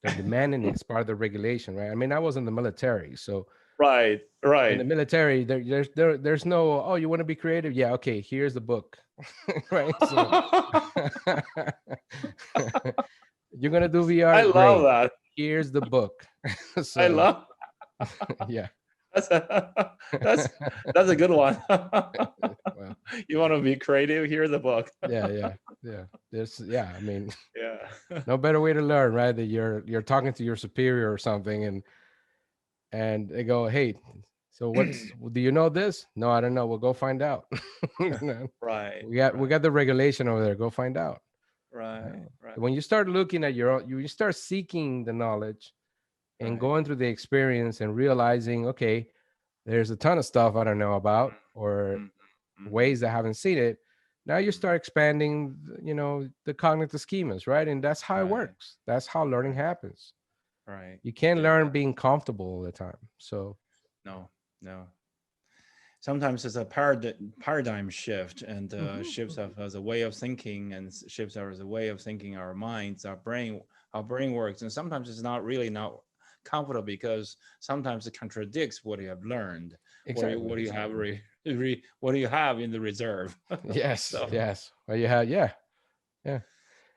they're demanding it as part of the regulation, right? I mean, I was in the military, so right. in the Right. military there's no, oh, you want to be creative, yeah, okay, here's the book. Right, so you're gonna do I VR, love great, that. here's the book. I So love yeah. that's a, that's that's a good one. Well, You want to be creative? Here's a book. yeah, yeah, yeah, there's, yeah, I mean, Yeah. no better way to learn, right? That you're talking to your superior or something, and they go, hey, so what's, do you know this? No, I don't know. We'll go find out. You know, Right. we Right. got the regulation over there, go find out. Right. No. Right. When you start looking at your own, you start seeking the knowledge and Right. going through the experience and realizing, okay, there's a ton of stuff I don't know about, or Hmm. Hmm. ways I haven't seen it. Now you Hmm. start expanding, the cognitive schemas, right? And that's how it Right. works. That's how learning Right. happens. Right. You can't Yeah. learn being comfortable all the time. So, No. No. Sometimes it's a paradigm shift, and mhm. shifts of as a way of thinking, and shifts as a way of thinking, our minds, our brain works, and sometimes it's not comfortable, because sometimes it contradicts what you have learned, Exactly. what do you have what do you have in the reserve. Yes, So yes. Well, you have, yeah, yeah.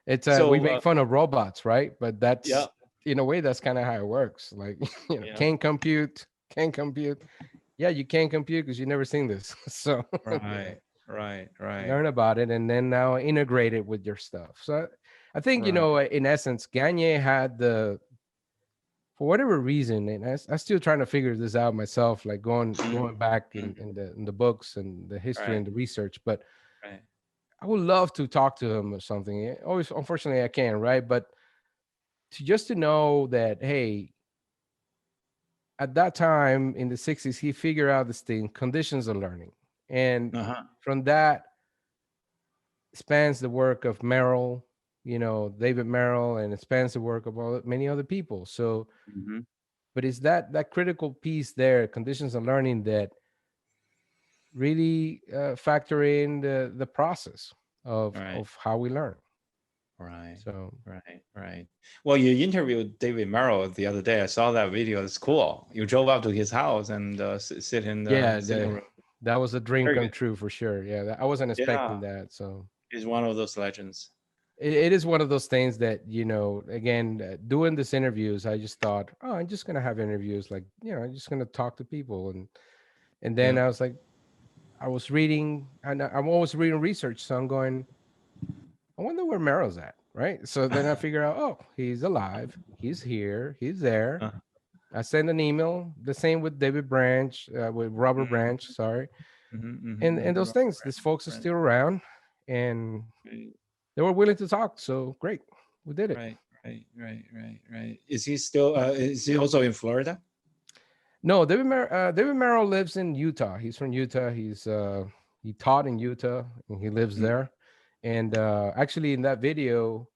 It's we so make fun of robots, right? But yeah. that's, in a way, that's kind of how it works. Like, Yeah. can't compute. Yeah, you can't compute because you've never seen this. So Right. Right. Right. learn about it and then now integrate it with your stuff. So I think, Right. in essence, Gagne had for whatever reason, and I'm still trying to figure this out myself, like going back Mm. in the books and the history Right. and the research. But Right. I would love to talk to him or something. Always, unfortunately, I can't, right? But just to know that, hey, at that time in the 60s, he figured out this thing, conditions of learning. And Uh-huh. from that spans the work of Merrill, David Merrill, and it spans the work of many other people. So, Hmm. but it's that critical piece there, conditions of learning, that really factor in the process Right. of how we learn. Right. So Right. Right. Well, you interviewed David Merrill the other day. I saw that video. It's cool. You drove up to his house and sit in the yeah, sitting room. that was a dream Very come good. true for sure. Yeah, I wasn't Yeah. expecting that. So He's one of those legends. it is one of those things that, again, doing this interviews, I just thought, oh, I'm just gonna have interviews, like, I'm just gonna talk to people, and then Yeah. I was like, I was reading, and I'm always reading research, so I'm going, I wonder where Merrill's at, right? So then I figure out, oh, he's alive, he's here, he's there. Uh, I send an email. The same with David Branch, with Robert mm, Branch, sorry, and those right. things. These folks are Right. still around, and they were willing to talk. So great, we did it. Right. Right. Right. Right. Right. Is he still? Is he also in Florida? No, David Merrill lives in Utah. He's from Utah. He taught in Utah and he lives Mm. there. And actually, in that video,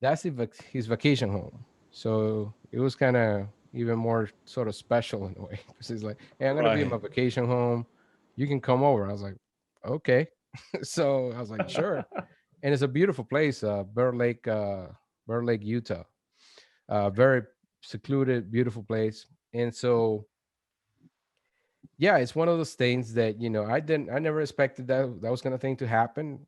that's his vacation home. So it was kind of even more sort of special in a way, because he's like, "Hey, I'm gonna be in my Right. vacation home. You can come over." I was like, "Okay." So I was like, "Sure." And it's a beautiful place, Bear Lake, Utah. Very secluded, beautiful place. And so, yeah, it's one of those things that, I never expected that was gonna thing to happen.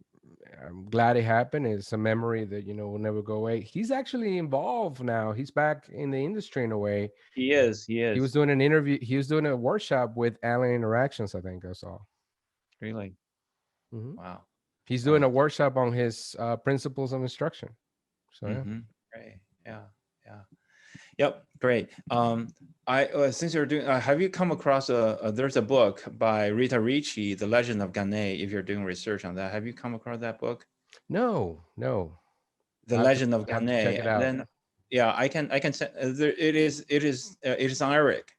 I'm glad it happened. It's a memory that, will never go away. He's actually involved now. He's back in the industry in a way. He is. He He was is. doing an interview. He was doing a workshop with Allen Interactions, I think I saw. Really. Hmm. Wow. He's doing a Wow. workshop on his principles of instruction. So yeah. Great. Yeah. Yeah. Yep, great. I since you're doing, have you come across there's a book by Rita Ricci, The Legend of Ganet. If you're doing research on that, have you come across that book, No, no. The I have to Legend of I have to check Ganet? it And out. then, yeah, I can send. It is on Eric.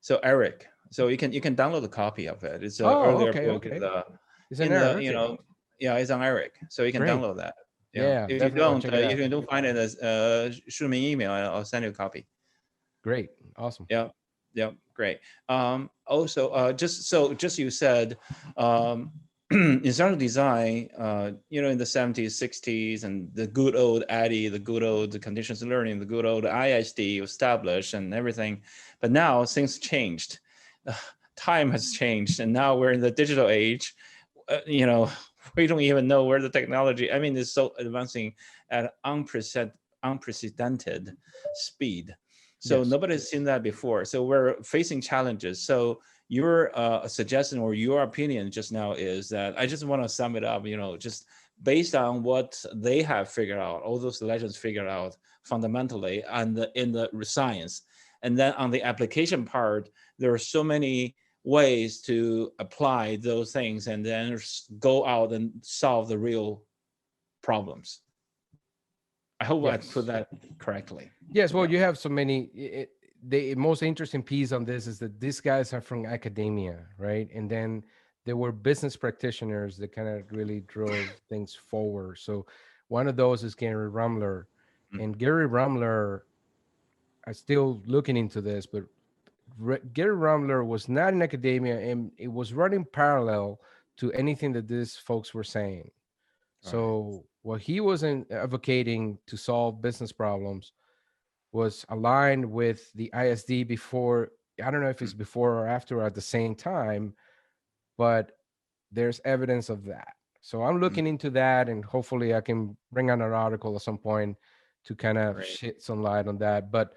So Eric, so you can download a copy of it. It's an Oh, earlier okay, book okay. It's an in error. the Okay, yeah, it's on Eric, so you can great. download that. Yeah, Yeah, definitely. I'll check it if out. you don't find it, as shoot me an email. I'll send you a copy. Great, awesome. Yeah, yeah, great. Also, just you said, um, instructional design, in the 70s, 60s, and the good old ADDIE, the good old conditions learning, the good old ISD established and everything. But now things changed. Uh, Time has changed, and now we're in the digital age. We don't even know where the technology. I mean, it's so advancing at unprecedented speed. So Yes. nobody's seen that before. So we're facing challenges. So your suggestion or your opinion just now is that I just want to sum it up. Just based on what they have figured out, all those legends figured out fundamentally, and in the science, and then on the application part, there are so many ways to apply those things, and then go out and solve the real problems. I hope I put Yes. that correctly. Yes. Well, Yeah. you have so many. The most interesting piece on this is that these guys are from academia, right? And then there were business practitioners that kind of really drove things forward. So one of those is Gary Rumler, Mm. and Gary Rumler, I still looking into this, but Gary Rumler was not in academia, and it was running parallel to anything that these folks were saying. Right. So what he wasn't advocating to solve business problems was aligned with the ISD before. I don't know if it's Mm. before or after or at the same time, but there's evidence of that. So I'm Mm. looking into that, and hopefully I can bring on an article at some point to kind of Great. shed some light on that. But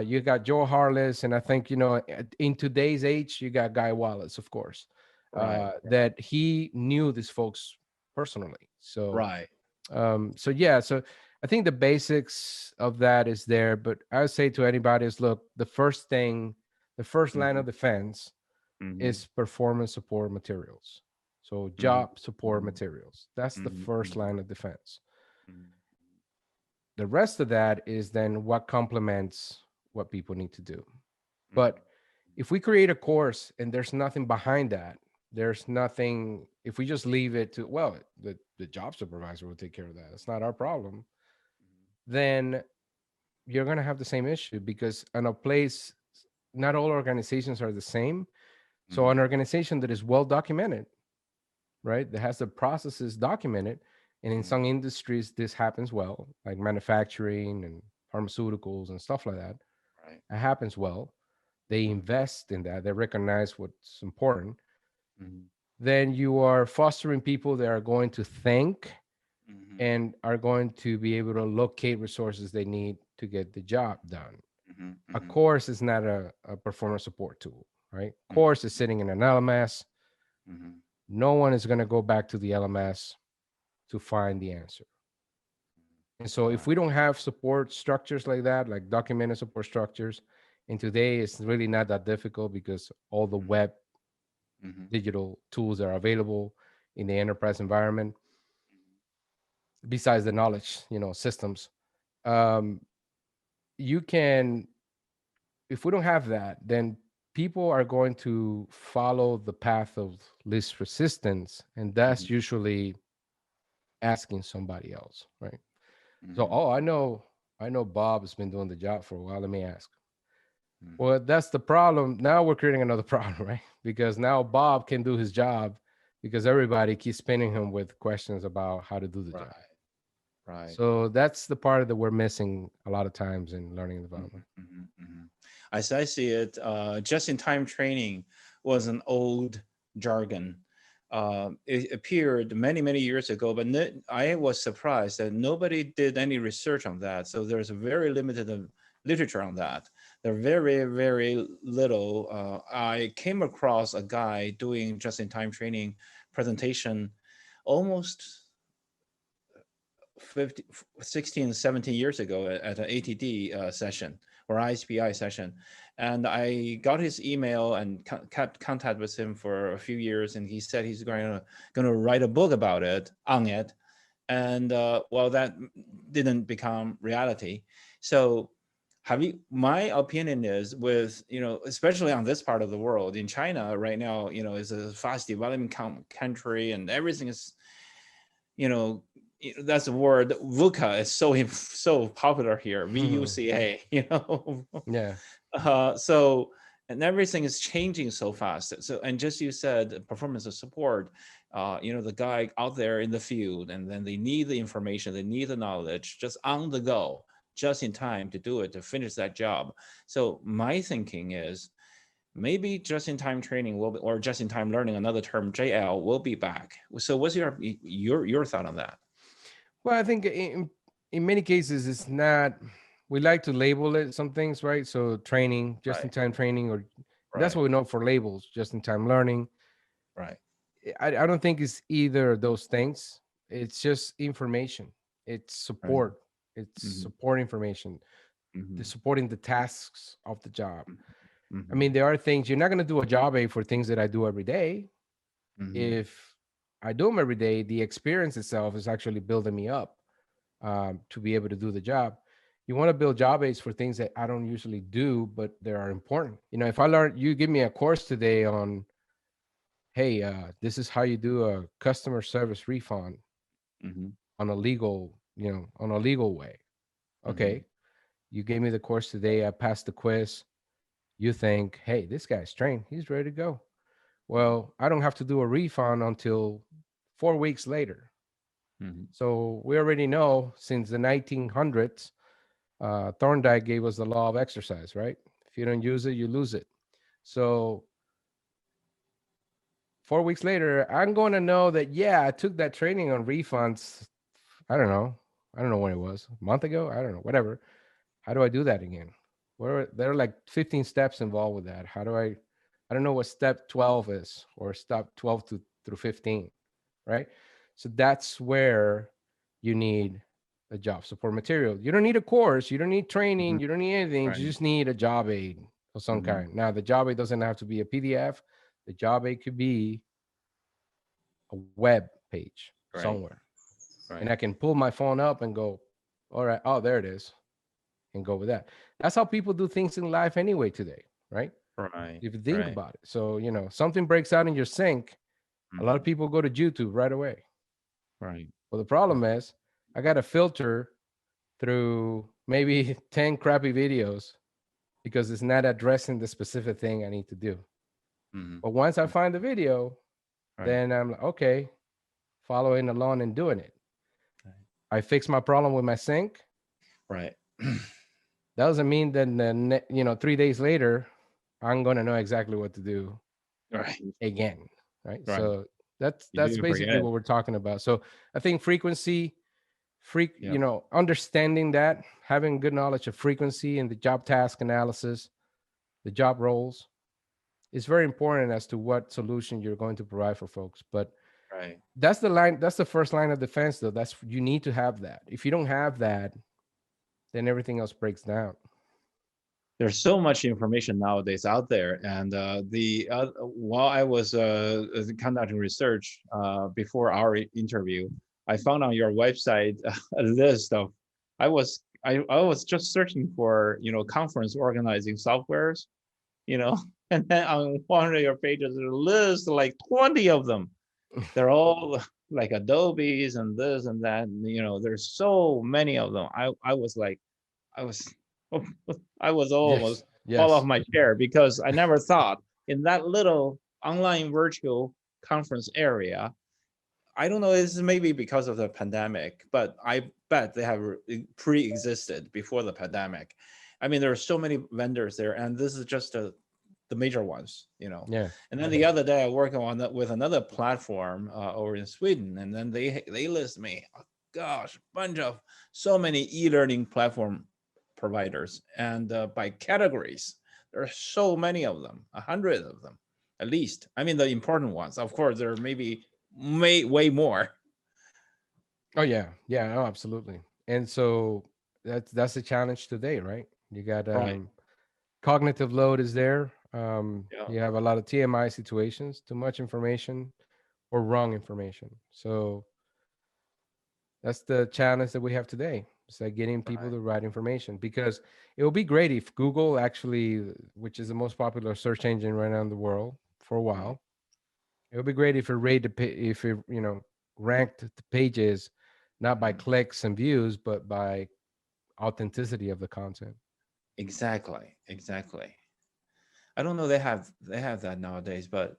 you got Joe Harless, and I think, in today's age, you got Guy Wallace, of course, Right. that he knew these folks personally. So Right. so yeah, so I think the basics of that is there, but I would say to anybody is, look, the first line Mm-hmm. of defense Mm-hmm. is performance support materials. So Mm-hmm. job support materials. That's the first Mm-hmm. line of defense. Mm-hmm. The rest of that is then what complements what people need to do. But if we create a course and there's nothing behind that, there's nothing, if we just leave it to, well, the job supervisor will take care of that. It's not our problem. Then you're going to have the same issue, because in a place, not all organizations are the same. So an organization that is well documented, right, that has the processes documented, and in some industries this happens well, like manufacturing and pharmaceuticals and stuff like that. Right. It happens well. They invest in that. They recognize what's important. Then you are fostering people that are going to think and are going to be able to locate resources they need to get the job done. A course is not a performance support tool, right? Course is sitting in an LMS. No one is going to go back to the LMS to find the answer. And so if we don't have support structures like that, like documented support structures, and today it's really not that difficult because all the web digital tools are available in the enterprise environment, besides the knowledge, systems. Um, you can, if we don't have that, then people are going to follow the path of least resistance, and that's usually asking somebody else, right? So, oh, I know Bob has been doing the job for a while. Let me ask. Well, that's the problem. Now we're creating another problem, right? Because now Bob can do his job because everybody keeps spinning him with questions about how to do the job. Right. So that's the part that we're missing a lot of times in learning and development. As I see it, just-in-time training was an old jargon. It appeared many, many years ago, but I was surprised that nobody did any research on that. So there's a very limited literature on that. There are very, very little. I came across a guy doing just-in-time training presentation almost 50, 16, 17 years ago at an ATD session or ISPI session. And I got his email and kept contact with him for a few years. And he said he's going to write a book about it, on it. And well, that didn't become reality. So my opinion is with, especially on this part of the world, in China right now, is a fast developing country and everything is, that's the word VUCA is so popular here, VUCA, Yeah. So, and everything is changing so fast. So, and just you said, performance of support, the guy out there in the field, and then they need the information, they need the knowledge just on the go, just in time to do it, to finish that job. So my thinking is maybe just-in-time training will be, or just-in-time learning, another term, JL, will be back. So what's your thought on that? Well, I think in many cases it's not. We like to label it some things, right? So training, just in time training, or that's what we know for labels, just in time learning. Right. I don't think it's either of those things. It's just information. It's support. It's support information. The supporting the tasks of the job. I mean, there are things you're not going to do a job aid for things that I do every day. If I do them every day, the experience itself is actually building me up to be able to do the job. You want to build job aids for things that I don't usually do, but they are important. If I learn, you give me a course today on, hey, this is how you do a customer service refund on a legal, on a legal way. Okay. You gave me the course today. I passed the quiz. You think, hey, this guy's trained. He's ready to go. Well, I don't have to do a refund until 4 weeks later. So we already know since the 1900s, Thorndike gave us the law of exercise, right? If you don't use it, you lose it. So 4 weeks later, I'm going to know that, yeah, I took that training on refunds. I don't know. I don't know when it was, a month ago. I don't know, whatever. How do I do that again? There are like 15 steps involved with that. I don't know what step 12 is, or step 12 through 15, right? So that's where you need a job support material. You don't need a course, you don't need training, you don't need anything. You just need a job aid of some kind. Now, the job aid doesn't have to be a PDF. The job aid could be a web page somewhere. And I can pull my phone up and go, all right, oh, there it is, and go with that. That's how people do things in life anyway today, right? If you think about it. So, something breaks out in your sink, a lot of people go to YouTube right away. Right. Well, the problem is I got to filter through maybe 10 crappy videos because it's not addressing the specific thing I need to do. Mhm. But once I find the video, Right. then I'm like, okay, following along and doing it. Right. I fix my problem with my sink. Right. That doesn't mean that 3 days later, I'm gonna know exactly what to do Right. again, right? Right. So that's You that's do forget basically it. what we're talking about. So I think frequency, Yep. understanding that, having good knowledge of frequency and the job task analysis, the job roles, is very important as to what solution you're going to provide for folks. But Right. that's the first line of defense, though. That's You need to have that. If you don't have that, then everything else breaks down. There's so much information nowadays out there, and while I was conducting research before our interview, I found on your website a list of. I was just searching for conference organizing softwares, and then on one of your pages there's a list like 20 of them. They're all like Adobe's and this and that. And, there's so many of them. I was like, I was I was Yes, almost fall off yes. my chair because I never thought in that little online virtual conference area. I don't know, it's maybe because of the pandemic, but I bet they have pre-existed before the pandemic. I mean, there are so many vendors there, and this is just the major ones. Yeah. And then the other day, I worked on that with another platform over in Sweden, and then they list me, oh, gosh, bunch of so many e-learning platform providers, and by categories, there are so many of them, 100 of them at least. I mean, the important ones. Of course, there may be way more. Oh yeah, yeah, no, absolutely. And so that's the challenge today, right? You got Right. cognitive load is there. Yeah. You have a lot of TMI situations, too much information or wrong information. So that's the challenge that we have today. It's like getting people Right. the right information, because it would be great if Google actually, which is the most popular search engine right now in the world for a Right. while, it would be great if it if it ranked the pages not by Mhm. clicks and views, but by authenticity of the content. Exactly. Exactly. I don't know they have that nowadays, but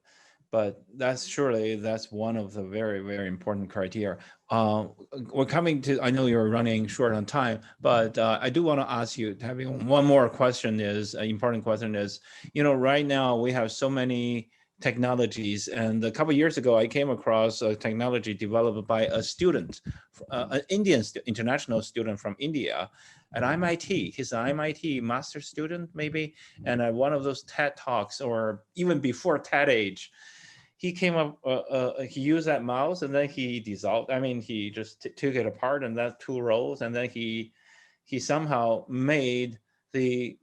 that's one of the very very important criteria. We're coming to. I know you're running short on time, but I do want to ask you. Having one more question is important question is, right now we have so many technologies, and a couple of years ago I came across a technology developed by a student, an international student from India at MIT. He's an MIT master student maybe, and at one of those TED talks, or even before TED age, he came up. He used that mouse, and then he dissolved. I mean, he just took it apart, and that's two rows, and then he somehow made the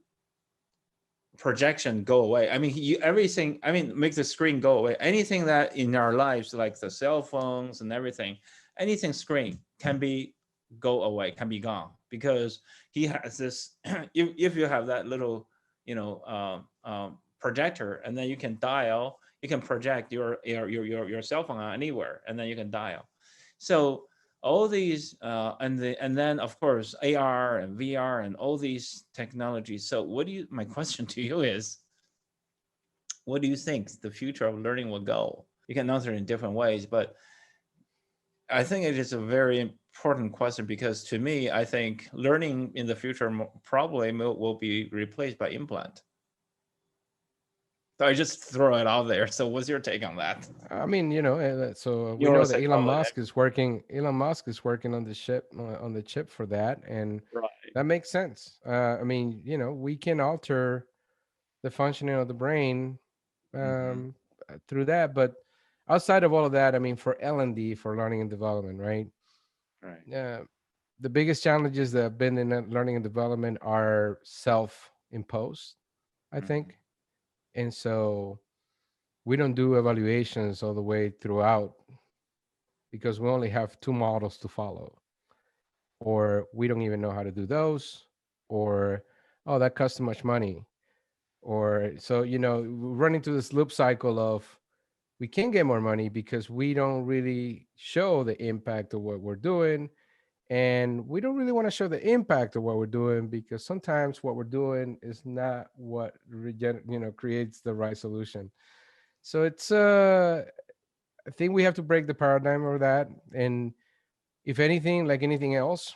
projection go away. I mean, everything. I mean, make the screen go away. Anything that in our lives, like the cell phones and everything, anything screen can be go away, can be gone, because he has this. If you have that little, projector, and then you can dial, you can project your cell phone on anywhere, and then you can dial. So all these and then of course AR and VR and all these technologies. So my question to you is, what do you think the future of learning will go? You can answer in different ways, but I think it is a very important question, because to me, I think learning in the future probably will be replaced by implant. So I just throw it out there. So what's your take on that? I mean, so we You're a know that Elon psychologist. Musk is working. Elon Musk is working on the chip for that, and Right. that makes sense. I mean, we can alter the functioning of the brain Mm-hmm. through that, but outside of all of that, I mean, for L&D, for learning and development, right? Right. Uh, the biggest challenges that have been in learning and development are self-imposed, I Mm-hmm. think, and so we don't do evaluations all the way throughout because we only have two models to follow, or we don't even know how to do those, or oh, that costs too much money, or so we run into this loop cycle of we can get more money because we don't really show the impact of what we're doing, and we don't really want to show the impact of what we're doing because sometimes what we're doing is not what creates the right solution. So it's I think we have to break the paradigm of that. And if anything, like anything else,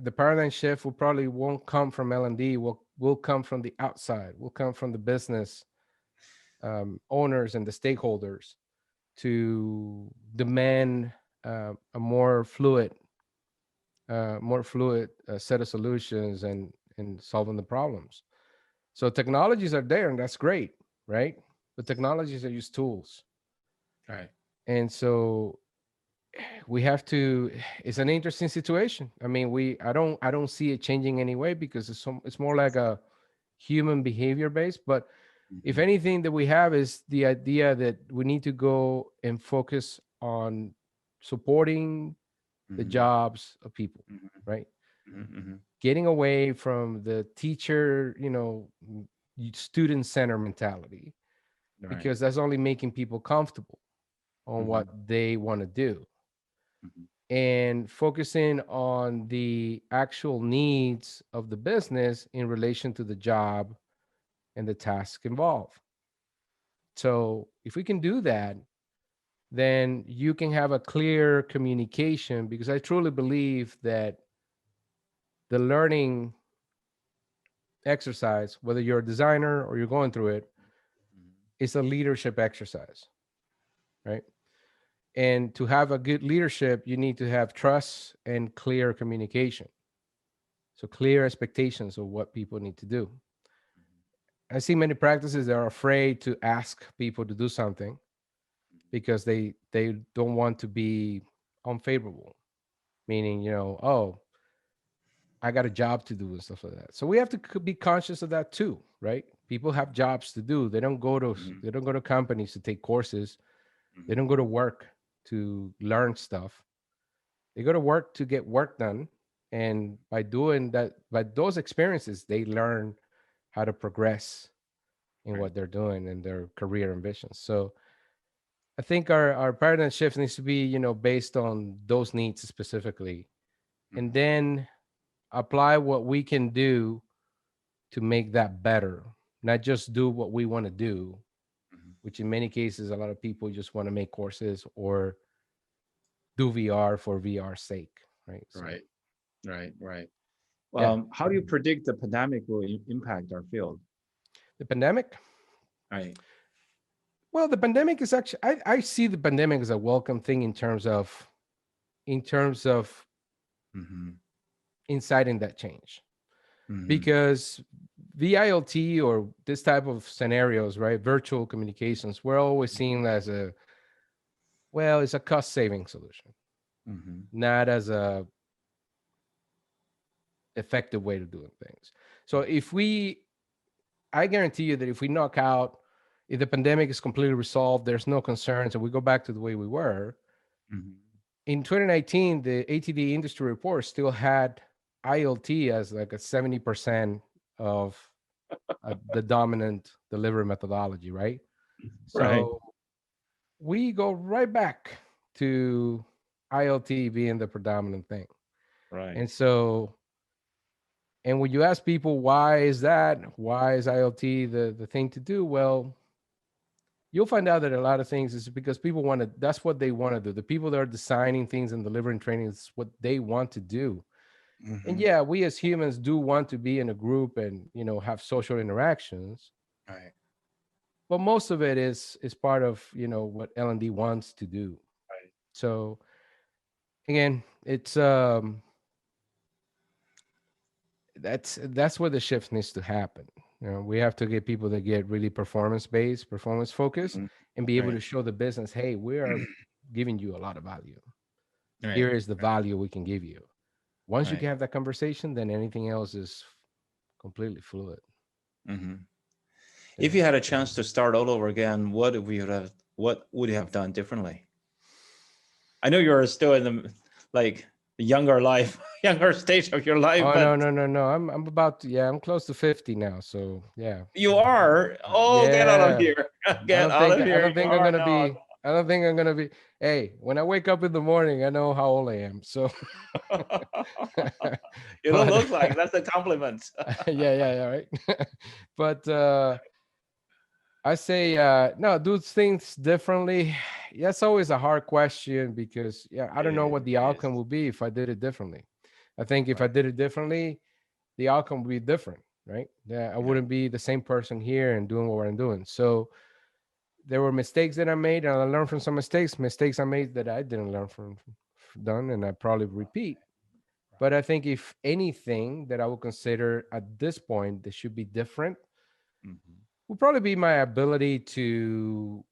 the paradigm shift will probably won't come from L&D. Will come from the outside. Will come from the business owners and the stakeholders to demand a more fluid set of solutions and solving the problems. So technologies are there, and that's great, right? But technologies are just tools, Right. and so we have to. It's an interesting situation. I mean, I don't see it changing anyway because it's more like a human behavior based. But if Mhm, anything that we have is the idea that we need to go and focus on supporting the mhm, jobs of people, mhm, right? mhm, mhm. Getting away from the teacher, student center mentality, Right. because that's only making people comfortable on what Mhm, they want to do, mhm. and focusing on the actual needs of the business in relation to the job and the task involved. So if we can do that, then you can have a clear communication, because I truly believe that the learning exercise, whether you're a designer or you're going through it, Mhm. is a leadership exercise, right? And to have a good leadership, you need to have trust and clear communication. So clear expectations of what people need to do. I see many practices that are afraid to ask people to do something because they don't want to be unfavorable, meaning, oh, I got a job to do and stuff like that. So we have to be conscious of that too, right? People have jobs to do. Mhm, They don't go to companies to take courses. They mhm. don't go to work to learn stuff. They go to work to get work done. And by doing that, by those experiences, they learn how to progress in Right. what they're doing and their career ambitions. So I think our paradigm shift needs to be, based on those needs specifically, and Mhm, then apply what we can do to make that better, not just do what we want to do, mhm. which in many cases, a lot of people just want to make courses or do VR for VR's sake, right? So, Right. Right. Right. yeah, How do you predict the pandemic will impact our field? the pandemic. Right. Well, the pandemic is actually, I see the pandemic as a welcome thing in terms of Mhm, inciting that change, mhm. because VIoT or this type of scenarios, right? Virtual communications, we're always seen as it's a cost saving solution, Mhm, not as a effective way of doing things. So I guarantee you that if we knock out, if the pandemic is completely resolved, there's no concerns, and we go back to the way we were. mhm. In 2019, the ATD industry report still had IoT as like a 70% of the dominant delivery methodology, right? Right. So we go right back to IoT being the predominant thing. Right. And so, and when you ask people, why is that? Why is IoT the thing to do? Well, you'll find out that a lot of things is because people want to, that's what they want to do. The people that are designing things and delivering training is what they want to do. And Mhm. yeah, we as humans do want to be in a group and, have social interactions, Right. but most of it is part of, what L&D wants to do. Right. So again, it's that's where the shift needs to happen. We have to get people that get really performance based, performance focused, Mhm. and be able to Right. show the business, hey, we are giving you a lot of value. Here Right. is the Right. value we can give you. Once you Right. can have that conversation, then anything else is completely fluid. Mhm. If Yeah. you had a chance to start all over again, what would you have done differently? I know you're still in the like the younger life, younger stage of your life, Oh, but no, no, no, no. I'm about to, yeah, I'm close to 50 now. So yeah. you are. Oh, get out of Yeah. here. Get out of I here. don't You think I'm are gonna not. be I don't think I'm gonna be hey, when I wake up in the morning, I know how old I am. So You don't but look like that's a compliment. yeah, yeah, yeah, right. But I say no, do things differently. That's always a hard question because yeah, I don't know what the It outcome is. will be if I did it differently. I think if I Right. did it differently, the outcome would be different, right? Yeah, I Yeah. wouldn't be the same person here and doing what I'm doing. So there were mistakes that I made, and I learned from some mistakes I made that I didn't learn from done, and I probably repeat. But I think if anything that I would consider at this point that should be different Hmm. would probably be my ability to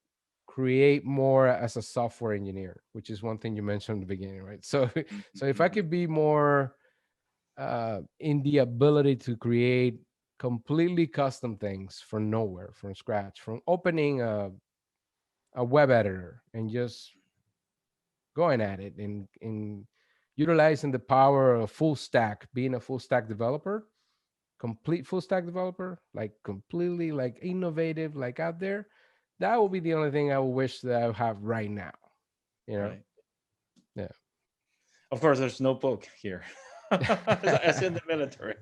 create more as a software engineer, which is one thing you mentioned in the beginning, right? So, so if I Hmm. could be more in the ability to create completely custom things from nowhere, from scratch, from opening a web editor and just going at it and utilizing the power of full stack, being a full stack developer, complete full stack developer, like completely like innovative, like out there, that will be the only thing I would wish that I have right now. You know? Right. Yeah. Of course, there's no book here, as in the military.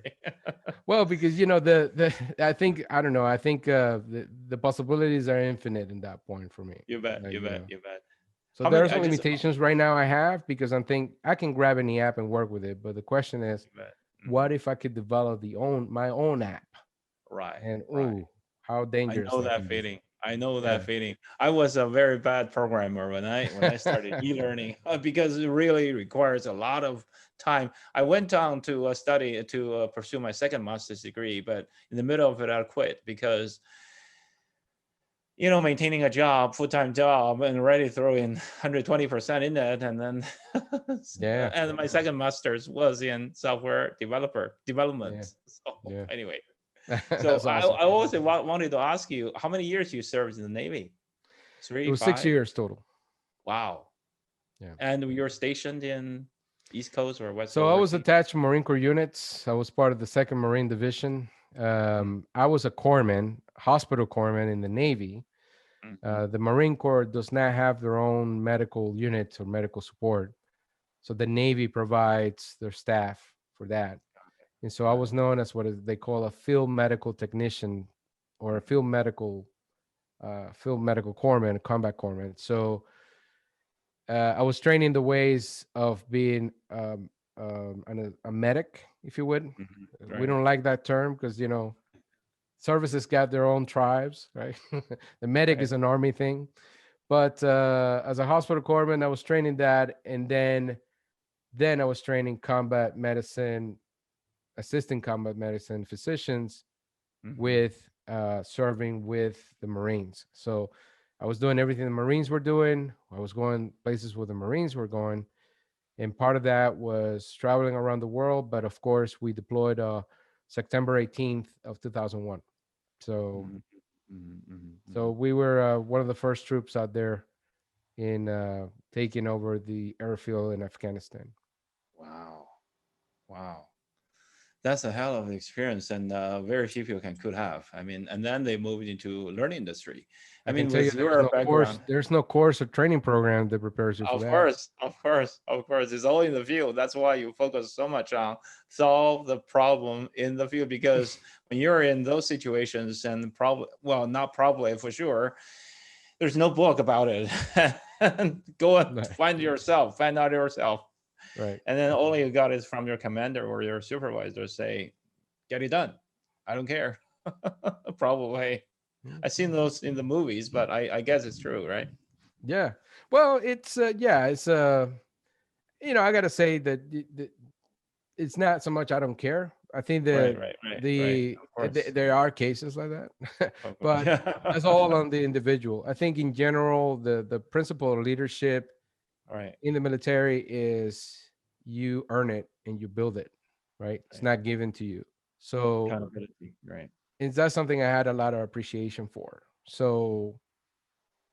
Well, because the I think I don't know. I think the possibilities are infinite in that point for me. You bet. Like You bet. You bet. so How there many? are I some just. limitations right now I have because I think I can grab any app and work with it. But the question is, You bet. what Hmm. if I could develop my own app? Right. And Right. ooh, how I dangerous know that that can be. feeling. I know that Yeah. feeling. I was a very bad programmer when I started e-learning because it really requires a lot of time. I went on to study to pursue my second master's degree, but in the middle of it, I quit because maintaining a job, full-time job, and already throw in 120% in it, and then Yeah. and my second master's was in software development. Yeah. So Yeah. anyway, so That's awesome. I also wanted to ask you how many years you served in the Navy? It Three, was six 5? years total. Wow. Yeah. And you're stationed in East Coast or West So I was overseas? attached to Marine Corps units. I was part of the Second Marine Division. I was a corpsman, hospital corpsman in the Navy. Mm-hmm. The Marine Corps does not have their own medical units or medical support. So the Navy provides their staff for that. And so I Got was known as they call a field medical technician or a it. field medical corpsman, combat corpsman. So I was trained in the ways of being a medic, if you would. Mhm. We Right. don't like that term because services got their own tribes, right? The medic Right. is an army thing, but as a hospital corpsman, I was trained in that, and then I was training combat medicine, assisting combat medicine physicians Hmm. with serving with the Marines. So I was doing everything the Marines were doing. I was going places where the Marines were going, and part of that was traveling around the world. But of course, we deployed September 18th of 2001. So Hmm. Hmm. Hmm. so Hmm. we were one of the first troops out there in taking over the airfield in Afghanistan. Wow. Wow. That's a hell of an experience, and very few people could have. I mean, and then they moved into learning industry. I I can mean, tell you with your background, there's no course or training program that prepares you for of that. course, of course, of course, it's all in the field. That's why you focus so much on solve the problem in the field, because when you're in those situations, and probably, well, not probably for sure, there's no book about it. Go and Right. find out yourself, Right. and then all you got is from your commander or your supervisor say, "Get it done. I don't care." Probably. I've seen those in the movies, but I guess it's true, right? Yeah. Well, it's I got to say that it's not so much I don't care. I think Right, that right, right, right. Of course. there are cases like that, Of course. but that's all on the individual. I think in general, the principle of leadership Right, in the military is you earn it and you build it, right? It's right. not given to you. So, Accountability. Right. is that something I had a lot of appreciation for? So,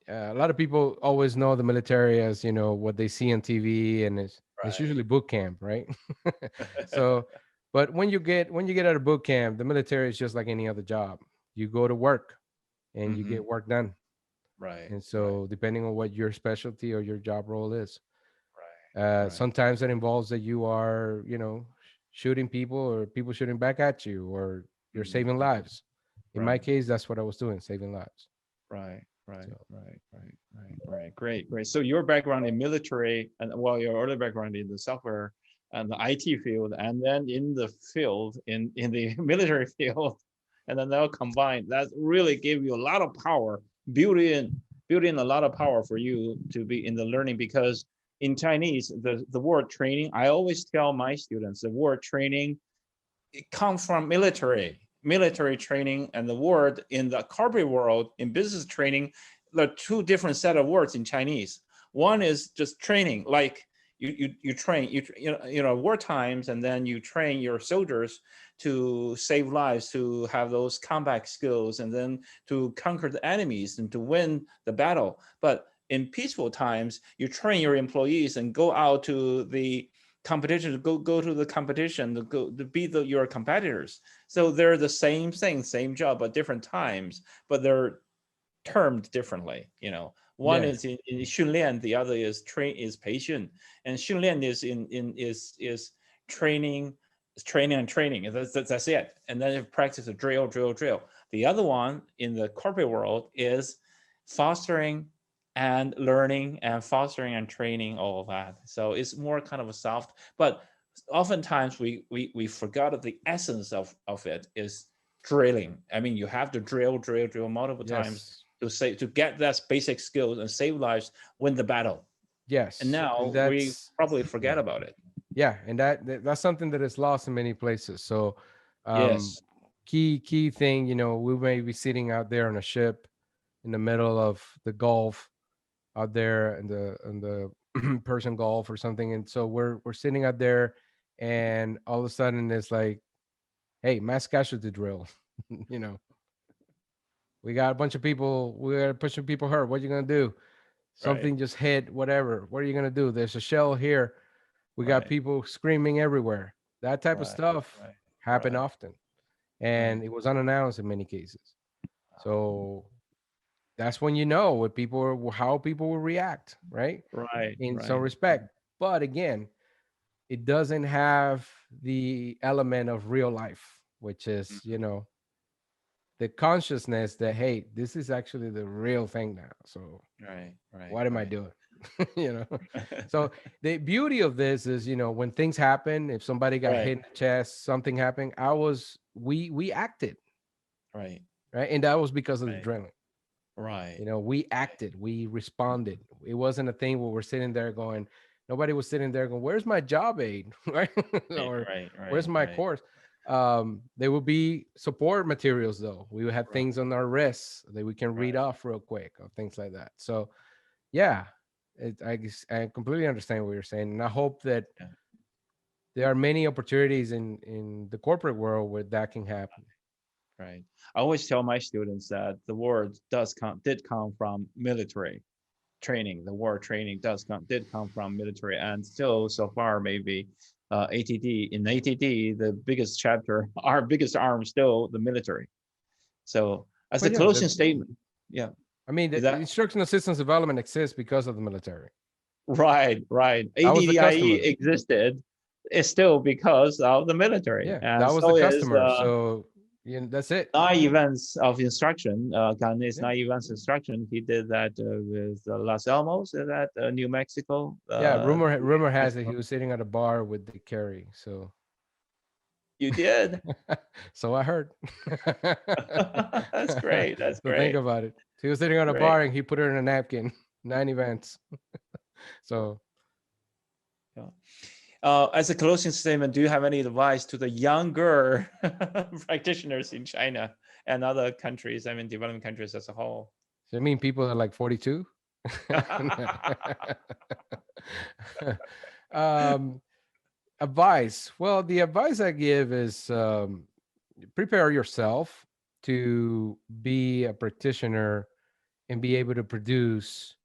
a lot of people always know the military as what they see on TV, and it's Right. usually boot camp, right? So, but when you get out of boot camp, the military is just like any other job. You go to work and you Hmm. get work done. Right, And right, so, depending on what your specialty or your job role is, right, right, sometimes that involves that you are, shooting people or people shooting back at you, or you're hmm, saving lives. In my right, case, that's what I was doing, saving lives. Right, right, So right, right, right. Great, great. So your background in military and well, your early background in the software and the IT field, and then in the field in the military field, and then they'll combine. That really gave you a lot of power, built in a lot of power for you to be in the learning because in Chinese, the word training, I always tell my students the word training it comes from military training, and the word in the corporate world in business training, there are two different set of words in Chinese. One is just training, like you train war times, and then you train your soldiers to save lives, to have those combat skills, and then to conquer the enemies and to win the battle. But in peaceful times, you train your employees and go out to the competition, to go to the competition, to beat your competitors. So they're the same thing, same job, but different times, but they're termed differently. One yeah, is in 训练, the other is 培训, and 训练 is is training, training and training. That's it. And then you practice a drill. The other one in the corporate world is fostering and learning and fostering and training, all of that. So it's more kind of a soft, but oftentimes we forgot the essence of it is drilling. I mean, you have to drill multiple times yes, to get that basic skills and save lives, win the battle. And yes, now and we that's probably forget yeah, about it. yeah, and that's something that is lost in many places. So, um, Yes. key thing, we may be sitting out there on a ship in the middle of the Gulf, out there in the Persian Gulf or something, and so we're sitting out there, and all of a sudden it's like, hey, mass casualty drill, you know, we got a bunch of people, we got a bunch of people hurt. What are you gonna do? Right. Something just hit, whatever. What are you gonna do? There's a shell here. We got Right. people screaming everywhere. That type of Right. stuff Right. happened Right. often, Right. and it was unannounced in many cases. So that's when you know what how people will react, right? Right. In some Right. respect. But again, it doesn't have the element of real life, which is, the consciousness that, hey, this is actually the real thing now. So Right. Right. what am I Right. doing? you know. So the beauty of this is, when things happen, if somebody got hit Right. in the chest, something happened, we acted, Right. right? And that was because of the Right. adrenaline. Right. We acted, we responded. It wasn't a thing where we're sitting there going, nobody was sitting there going, where's my job aid? Right? Right. Or Right. where's Right. my Right. course? There will be support materials though. We would have Right. things on our wrists that we can read Right. off real quick or things like that. So yeah, I completely understand what you're saying. And I hope that Yeah. there are many opportunities in the corporate world where that can happen. Right. I always tell my students that the word did come from military training. The word training did come from military, and still so far maybe ATD. In ATD, the biggest chapter, our biggest arm, still the military. So as But a yeah, closing statement, yeah, I mean, is the that instructional systems development exists because of the military. right? Right. I was the ADDIE customer. existed is still because of the military, Yeah, and that was the so is customer. So that's it. nine events of instruction. Kanye's Yeah. nine events instruction. He did that with Los Alamos, is that New Mexico? Yeah. Rumor has it he was sitting at a bar with the Carey. So You did. so I heard. That's great. That's So think great. about it. He was sitting on a Great. bar and he put it in a napkin. 9 events. So Yeah. As a closing statement, do you have any advice to the younger practitioners in China and other countries? I mean, developing countries as a whole. I mean people are like 42. um Advice. Well, the advice I give is prepare yourself to be a practitioner and be able to produce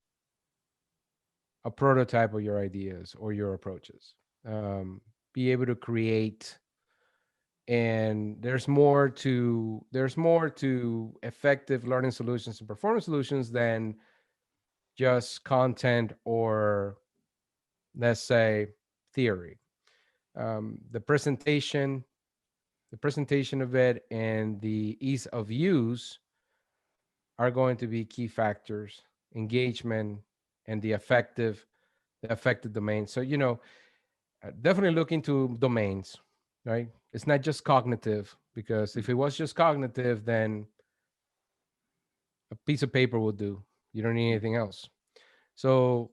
a prototype of your ideas or your approaches. Be able to create, and there's more to effective learning solutions and performance solutions than just content or, let's say, theory. The presentation of it and the ease of use are going to be key factors: engagement and the affected domain. So, definitely look into domains, right? It's not just cognitive, because if it was just cognitive, then a piece of paper will do. You don't need anything else. So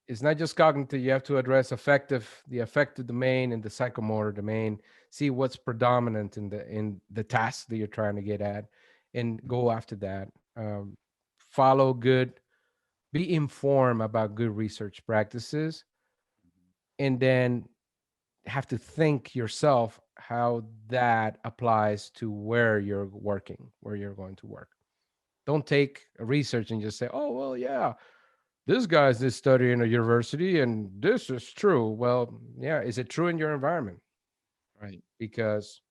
it's not just cognitive. You have to address the affective domain and the psychomotor domain. See what's predominant in the task that you're trying to get at, and go after that. Follow good, be informed about good research practices, and then have to think yourself how that applies to where you're working, where you're going to work. Don't take a research and just say, "Oh, well, yeah, this guy's this study in a university and this is true." Well, yeah, is it true in your environment? Right. Because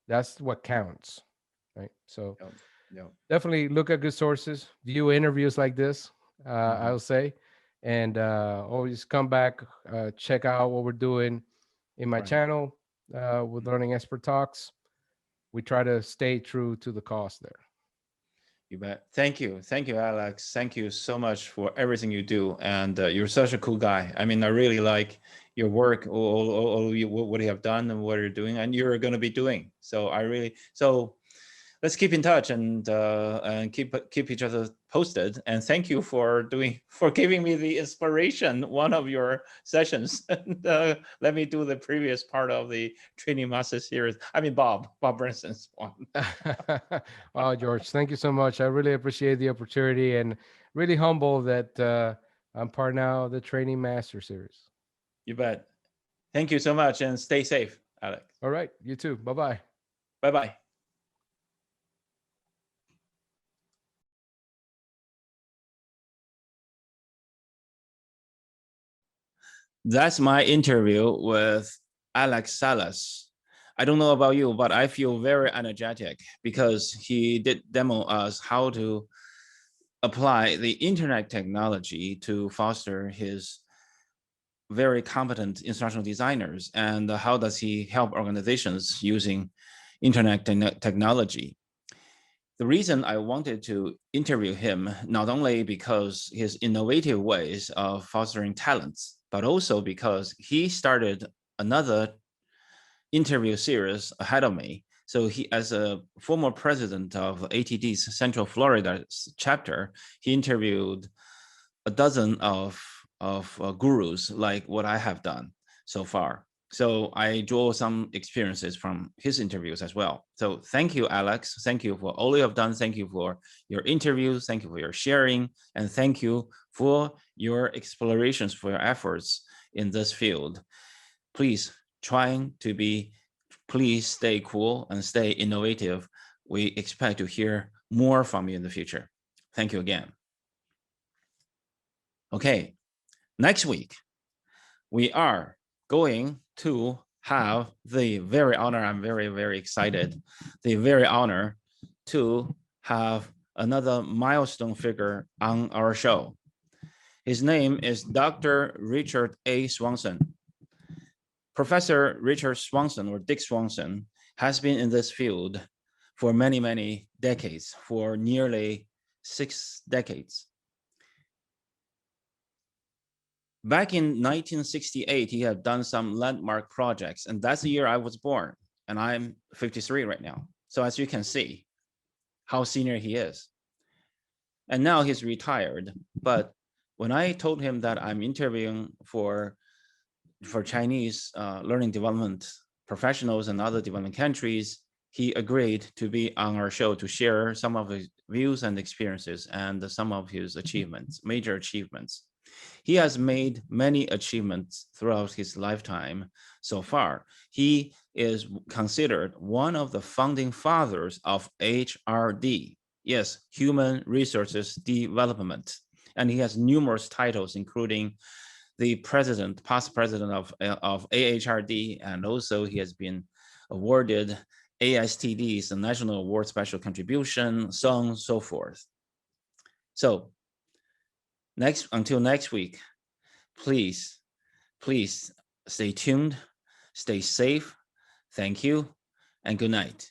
that's what counts, right? So Yeah. Yeah. definitely look at good sources, view interviews like this, Mhm. I'll say, and always come back, check out what we're doing in my Right. channel with Learning Expert Talks. We try to stay true to the cause there. You bet. Thank you. Thank you, Alex. Thank you so much for everything you do. And you're such a cool guy. I mean, I really like your work, what you have done and what you're doing and you're going to be doing. So let's keep in touch and keep each other posted. And thank you for giving me the inspiration, one of your sessions. And let me do the previous part of the Training Master Series. I mean, Bob Branson's one. Wow, George, thank you so much. I really appreciate the opportunity, and really humble that I'm part now of the Training Master Series. You bet. Thank you so much and stay safe, Alex. All right, you too. Bye bye. Bye-bye. That's my interview with Alex Salas. I don't know about you, but I feel very energetic because he did demo us how to apply the internet technology to foster his very competent instructional designers, and how does he help organizations using internet technology. The reason I wanted to interview him, not only because his innovative ways of fostering talents, but also because he started another interview series ahead of me. So he, as a former president of ATD's Central Florida chapter, he interviewed a dozen of gurus like what I have done so far. So I draw some experiences from his interviews as well. So thank you, Alex. Thank you for all you have done. Thank you for your interviews. Thank you for your sharing. And thank you for your explorations, for your efforts in this field. Please please stay cool and stay innovative. We expect to hear more from you in the future. Thank you again. Okay, next week, we are going to have the very honor, I'm very, very excited, the very honor to have another milestone figure on our show. His name is Dr. Richard A. Swanson. Professor Richard Swanson, or Dick Swanson, has been in this field for many, many decades, for nearly 6 decades. Back in 1968, he had done some landmark projects, and that's the year I was born, and I'm 53 right now. So as you can see, how senior he is. And now he's retired, but when I told him that I'm interviewing for Chinese learning development professionals in other developing countries, he agreed to be on our show to share some of his views and experiences and some of his achievements, major achievements. He has made many achievements throughout his lifetime so far. He is considered one of the founding fathers of HRD, yes, Human Resources Development. And he has numerous titles, including the past president of AHRD, and also he has been awarded ASTD's the National Award Special Contribution, so on and so forth. So until next week, please stay tuned, stay safe. Thank you, and good night.